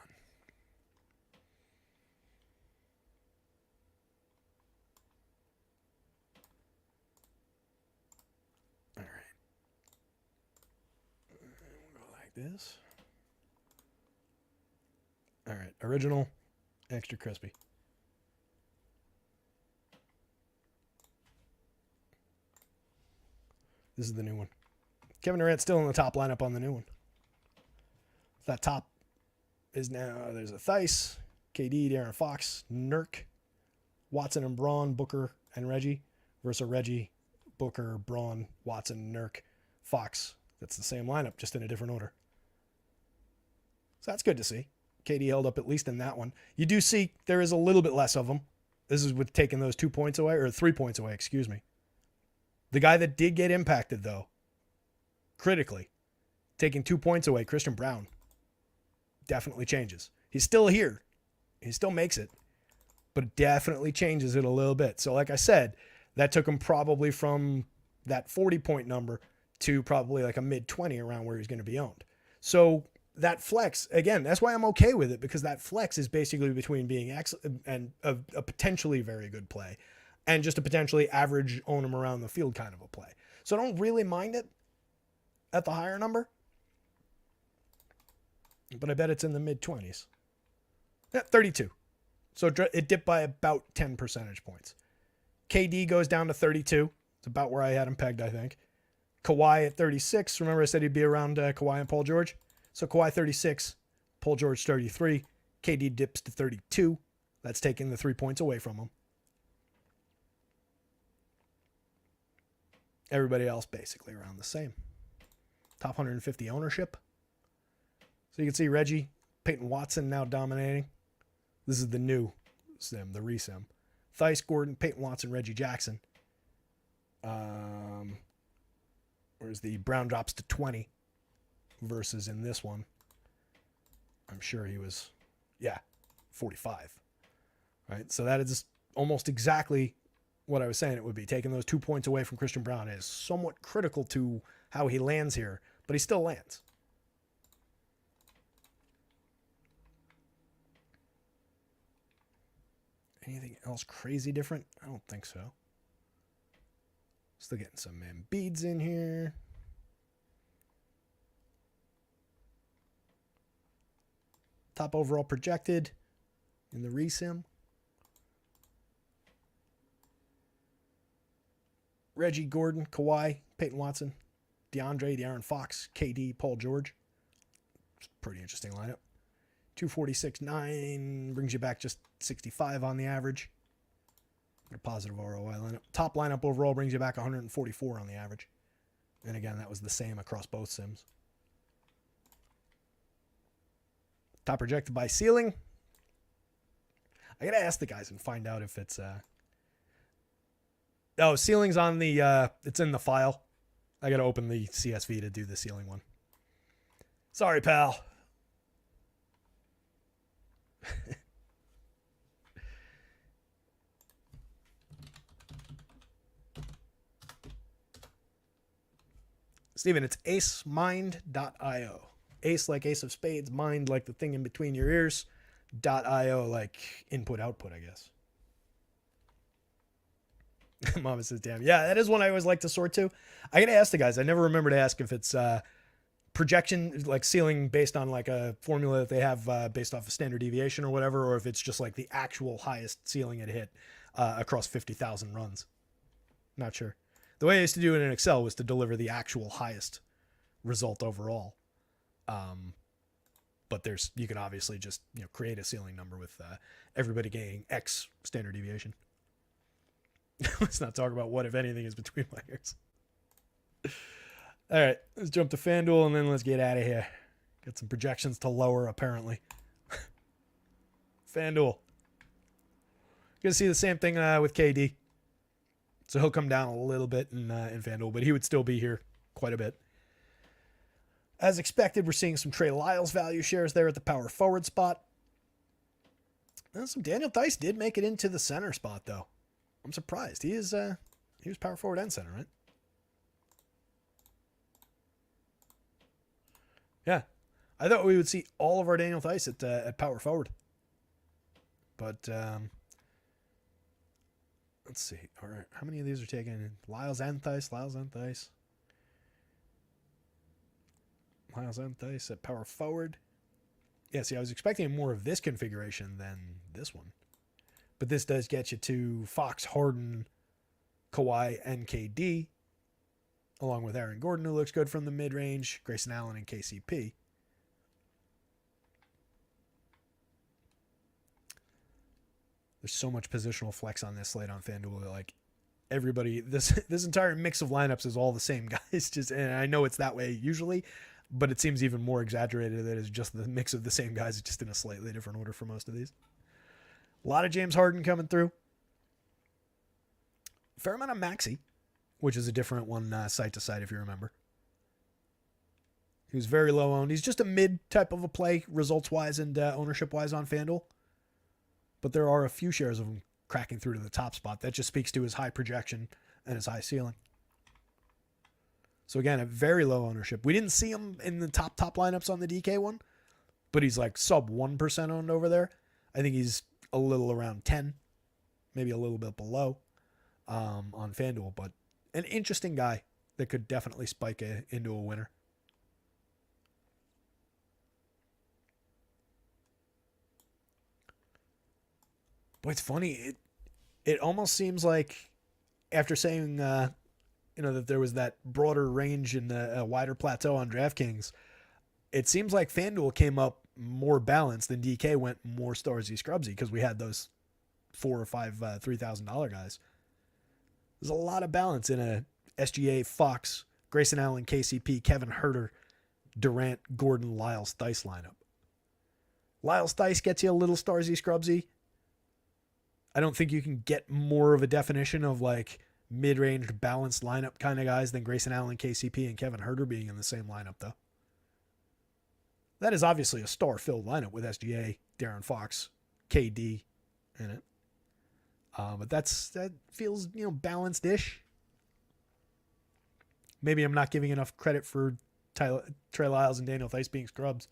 All right. We'll go like this. All right. Original, extra crispy. This is the new one. Kevin Durant still in the top lineup on the new one. That top is now, there's a Theis, KD, De'Aaron Fox, Nurk, Watson and Braun, Booker and Reggie, versus Reggie, Booker, Braun, Watson, Nurk, Fox. That's the same lineup, just in a different order. So that's good to see. KD held up at least in that one. You do see there is a little bit less of them. This is with taking those 2 points away, or 3 points away, excuse me. The guy that did get impacted, though, critically, taking 2 points away, Christian Brown, definitely changes. He's still here. He still makes it, but it definitely changes it a little bit. So like I said, that took him probably from that 40-point number to probably like a mid-20 around where he's going to be owned. So that flex, again, that's why I'm okay with it, because that flex is basically between being excellent and a potentially very good play and just a potentially average own him around the field kind of a play. So I don't really mind it. at the higher number. But I bet it's in the mid-20s. Yeah, 32. So it dipped by about 10 percentage points. KD goes down to 32. It's about where I had him pegged, I think. Kawhi at 36. Remember I said he'd be around Kawhi and Paul George? So Kawhi 36, Paul George 33. KD dips to 32. That's taking the 3 points away from him. Everybody else basically around the same. Top 150 ownership. So you can see Reggie, Peyton Watson now dominating. This is the new sim, the resim. Theis, Gordon, Peyton Watson, Reggie Jackson. Whereas the Brown drops to 20 versus in this one, I'm sure he was, 45. Right? So that is almost exactly what I was saying it would be. Taking those 2 points away from Christian Brown is somewhat critical to how he lands here, but he still lands. Anything else crazy different? I don't think so. Still getting some Embiids in here. Top overall projected in the resim. Reggie, Gordon, Kawhi, Peyton Watson, DeAndre, De'Aaron Fox, KD, Paul George. It's a pretty interesting lineup. 246.9 brings you back just 65 on the average. A positive ROI lineup. Top lineup overall brings you back 144 on the average. And again, that was the same across both sims. Top projected by ceiling. I gotta ask the guys and find out if it's ceiling's on the it's in the file. I gotta open the CSV to do the ceiling one. Sorry, pal. Steven, it's acemind.io. Ace like ace of spades, mind like the thing in between your ears, .io like input output, I guess. Mama says, damn. Yeah, that is one I always like to sort to. I gotta ask the guys. I never remember to ask if it's projection, like ceiling based on like a formula that they have based off of standard deviation or whatever, or if it's just like the actual highest ceiling it hit across 50,000 runs. Not sure. The way I used to do it in Excel was to deliver the actual highest result overall. But you can obviously just create a ceiling number with everybody getting X standard deviation. Let's not talk about what, if anything, is between my ears. All right, let's jump to FanDuel and then let's get out of here. Got some projections to lower, apparently. FanDuel. Gonna see the same thing with KD. So he'll come down a little bit in FanDuel, but he would still be here quite a bit. As expected, we're seeing some Trey Lyles value shares there at the power forward spot. And some Daniel Theis did make it into the center spot, though. I'm surprised. He was power forward and center, right? Yeah. I thought we would see all of our Daniel Theis at power forward. But let's see. All right. How many of these are taken? Lyles and Theis. Lyles and Theis at power forward. Yeah, see, I was expecting more of this configuration than this one. But this does get you to Fox, Harden, Kawhi, and KD, along with Aaron Gordon, who looks good from the mid-range, Grayson Allen, and KCP. There's so much positional flex on this slate on FanDuel. Like, everybody, this entire mix of lineups is all the same guys. And I know it's that way usually, but it seems even more exaggerated that it's just the mix of the same guys, just in a slightly different order for most of these. A lot of James Harden coming through. Fair amount of Maxey, which is a different one site to site, if you remember. He was very low owned. He's just a mid type of a play, results-wise and ownership-wise on FanDuel. But there are a few shares of him cracking through to the top spot. That just speaks to his high projection and his high ceiling. So again, a very low ownership. We didn't see him in the top lineups on the DK one, but he's like sub 1% owned over there. I think he's a little around 10, maybe a little bit below on FanDuel, but an interesting guy that could definitely spike into a winner. Boy, it's funny. It almost seems like after saying that there was that broader range and a wider plateau on DraftKings, it seems like FanDuel came up more balanced than DK went more Starsy Scrubsy because we had those 4 or 5 $3,000 guys. There's a lot of balance in a SGA, Fox, Grayson Allen, KCP, Kevin Huerter, Durant, Gordon, Lyles, Dice lineup. Lyles Dice gets you a little Starsy Scrubsy. I don't think you can get more of a definition of like mid-range balanced lineup kind of guys than Grayson Allen, KCP, and Kevin Huerter being in the same lineup, though. That is obviously a star-filled lineup with SGA, De'Aaron Fox, KD in it. But that feels, balanced-ish. Maybe I'm not giving enough credit for Trey Lyles and Daniel Theis being scrubs.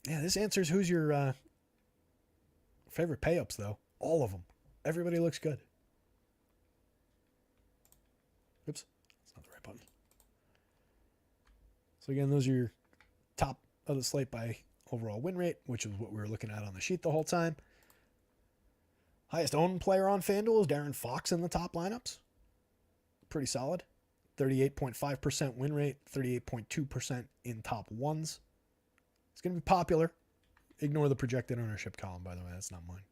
Yeah, this answers who's your favorite pay-ups, though. All of them. Everybody looks good. Oops. That's not the right button. So again, those are your top of the slate by overall win rate, which is what we were looking at on the sheet the whole time. Highest owned player on FanDuel is De'Aaron Fox in the top lineups. Pretty solid. 38.5% win rate, 38.2% in top ones. It's going to be popular. Ignore the projected ownership column, by the way. That's not mine.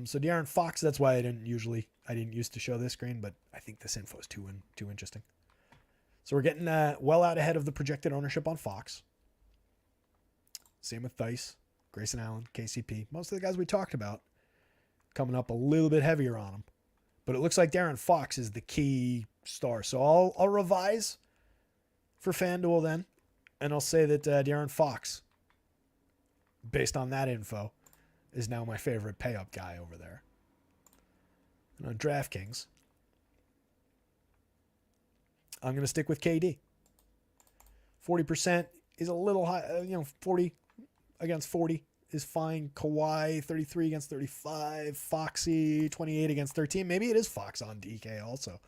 So De'Aaron Fox, that's why I didn't used to show this screen, but I think this info is too interesting. So we're getting well out ahead of the projected ownership on Fox. Same with Theis, Grayson Allen, KCP. Most of the guys we talked about coming up a little bit heavier on them. But it looks like De'Aaron Fox is the key star. So I'll revise for FanDuel then. And I'll say that De'Aaron Fox, based on that info, is now my favorite pay-up guy over there. And on DraftKings, I'm going to stick with KD. 40% is a little high. 40 against 40 is fine. Kawhi, 33 against 35. Foxy, 28 against 13. Maybe it is Fox on DK also.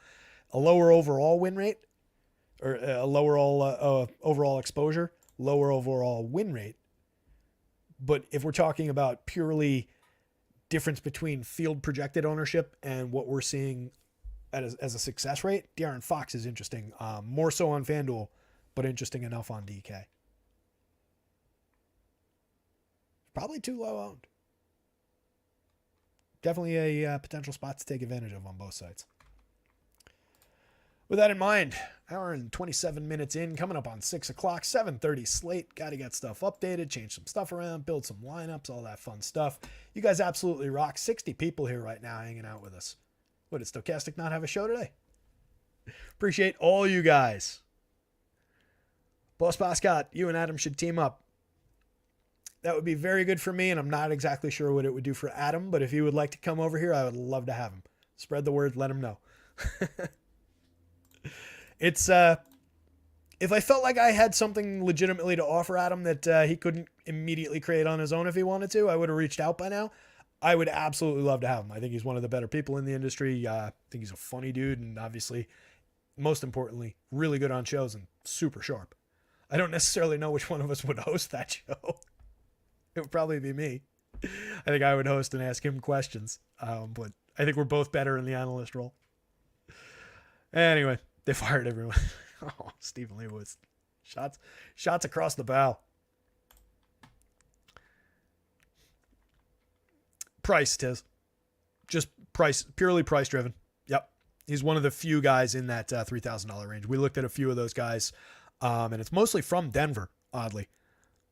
A lower overall win rate, or a lower overall exposure, lower overall win rate. But if we're talking about purely difference between field projected ownership and what we're seeing as a success rate, De'Aaron Fox is interesting. More so on FanDuel, but interesting enough on DK. Probably too low owned. Definitely a potential spot to take advantage of on both sides. With that in mind, hour and 27 minutes in, coming up on 6 o'clock, 7:30 slate. Got to get stuff updated, change some stuff around, build some lineups, all that fun stuff. You guys absolutely rock. 60 people here right now hanging out with us. What, did Stochastic not have a show today? Appreciate all you guys. Boss Scott, you and Adam should team up. That would be very good for me, and I'm not exactly sure what it would do for Adam, but if he would like to come over here, I would love to have him. Spread the word, let him know. It's if I felt like I had something legitimately to offer Adam that he couldn't immediately create on his own if he wanted to, I would have reached out by now. I would absolutely love to have him. I think he's one of the better people in the industry. I think he's a funny dude, and obviously, most importantly, really good on shows and super sharp. I don't necessarily know which one of us would host that show. It would probably be me. I think I would host and ask him questions, but I think we're both better in the analyst role. Anyway, they fired everyone. Oh, Stephen Leibowitz. Shots across the bow. Price, Tiz. Just price, purely price driven. Yep. He's one of the few guys in that $3,000 range. We looked at a few of those guys, and it's mostly from Denver, oddly.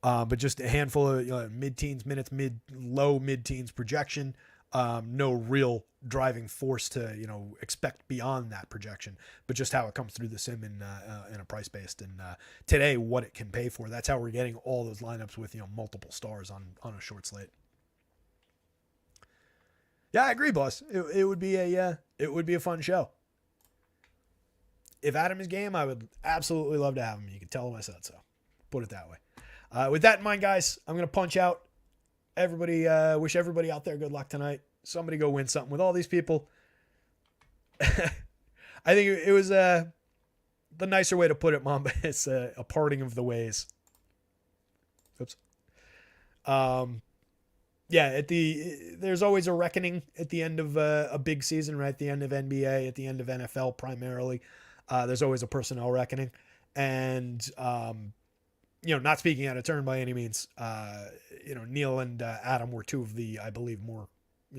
But just a handful of mid-teens minutes, low mid-teens projection. No real driving force to expect beyond that projection, but just how it comes through the sim in a price based and today what it can pay for. That's how we're getting all those lineups with multiple stars on a short slate. Yeah, I agree, boss. It would be a fun show. If Adam is game, I would absolutely love to have him. You can tell him I said so. Put it that way. With that in mind, guys, I'm gonna punch out. Everybody, wish everybody out there good luck tonight. Somebody go win something with all these people. I think it was the nicer way to put it, Mamba. It's a parting of the ways. Oops. Yeah, there's always a reckoning at the end of a big season, right? At the end of NBA, at the end of NFL primarily. There's always a personnel reckoning. And, not speaking out of turn by any means, Neil and Adam were two of the, I believe, more,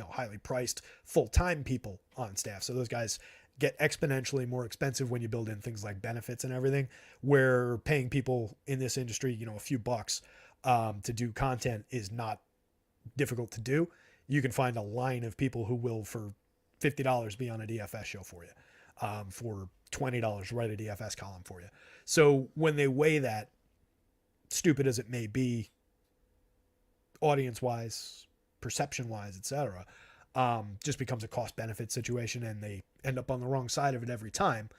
highly priced full-time people on staff. So those guys get exponentially more expensive when you build in things like benefits and everything, where paying people in this industry, a few bucks to do content is not difficult to do. You can find a line of people who will, for $50, be on a DFS show for you, for $20, write a DFS column for you. So when they weigh that, stupid as it may be, audience-wise, perception-wise, etc., just becomes a cost-benefit situation, and they end up on the wrong side of it every time.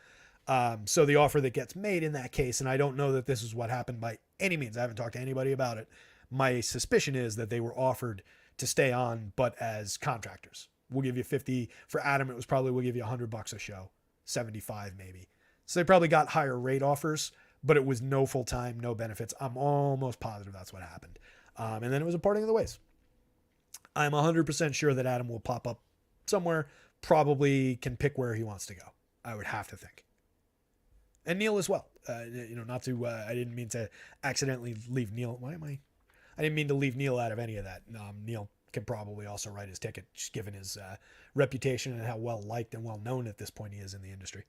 So the offer that gets made in that case, and I don't know that this is what happened by any means. I haven't talked to anybody about it. My suspicion is that they were offered to stay on, but as contractors. We'll give you 50. For Adam, it was probably, we'll give you $100 a show, 75 maybe. So they probably got higher rate offers, but it was no full-time, no benefits. I'm almost positive that's what happened. And then it was a parting of the ways. I'm 100% sure that Adam will pop up somewhere, probably can pick where he wants to go. I would have to think. And Neil as well. I didn't mean to accidentally leave Neil. I didn't mean to leave Neil out of any of that. Neil can probably also write his ticket, just given his reputation and how well liked and well known at this point he is in the industry.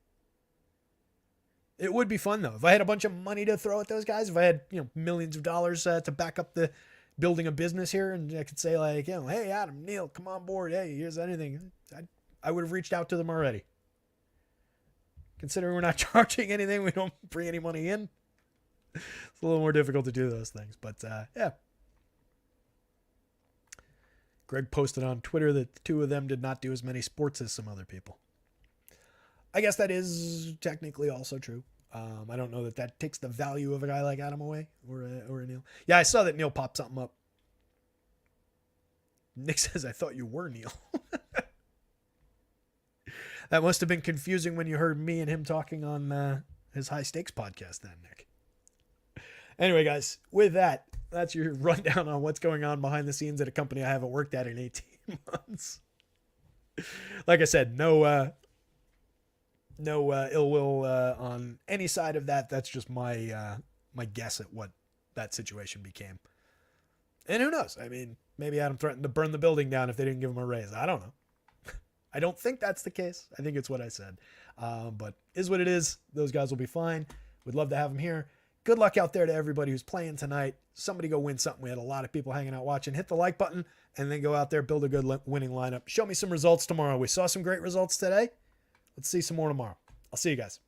It would be fun though. If I had a bunch of money to throw at those guys, if I had millions of dollars to back up the building a business here, and I could say like, hey Adam, Neil, come on board. Hey, here's anything. I would have reached out to them already. Considering we're not charging anything, we don't bring any money in. It's a little more difficult to do those things, but yeah. Greg posted on Twitter that the two of them did not do as many sports as some other people. I guess that is technically also true. I don't know that takes the value of a guy like Adam away or a Neil. Yeah, I saw that Neil popped something up. Nick says, I thought you were Neil. That must have been confusing when you heard me and him talking on his High Stakes podcast then, Nick. Anyway, guys, with that, that's your rundown on what's going on behind the scenes at a company I haven't worked at in 18 months. Like I said, no ill will on any side of that. That's just my guess at what that situation became. And who knows? I mean, maybe Adam threatened to burn the building down if they didn't give him a raise. I don't know. I don't think that's the case. I think it's what I said. But is what it is. Those guys will be fine. We'd love to have them here. Good luck out there to everybody who's playing tonight. Somebody go win something. We had a lot of people hanging out watching. Hit the like button and then go out there, build a good winning lineup. Show me some results tomorrow. We saw some great results today. Let's see some more tomorrow. I'll see you guys.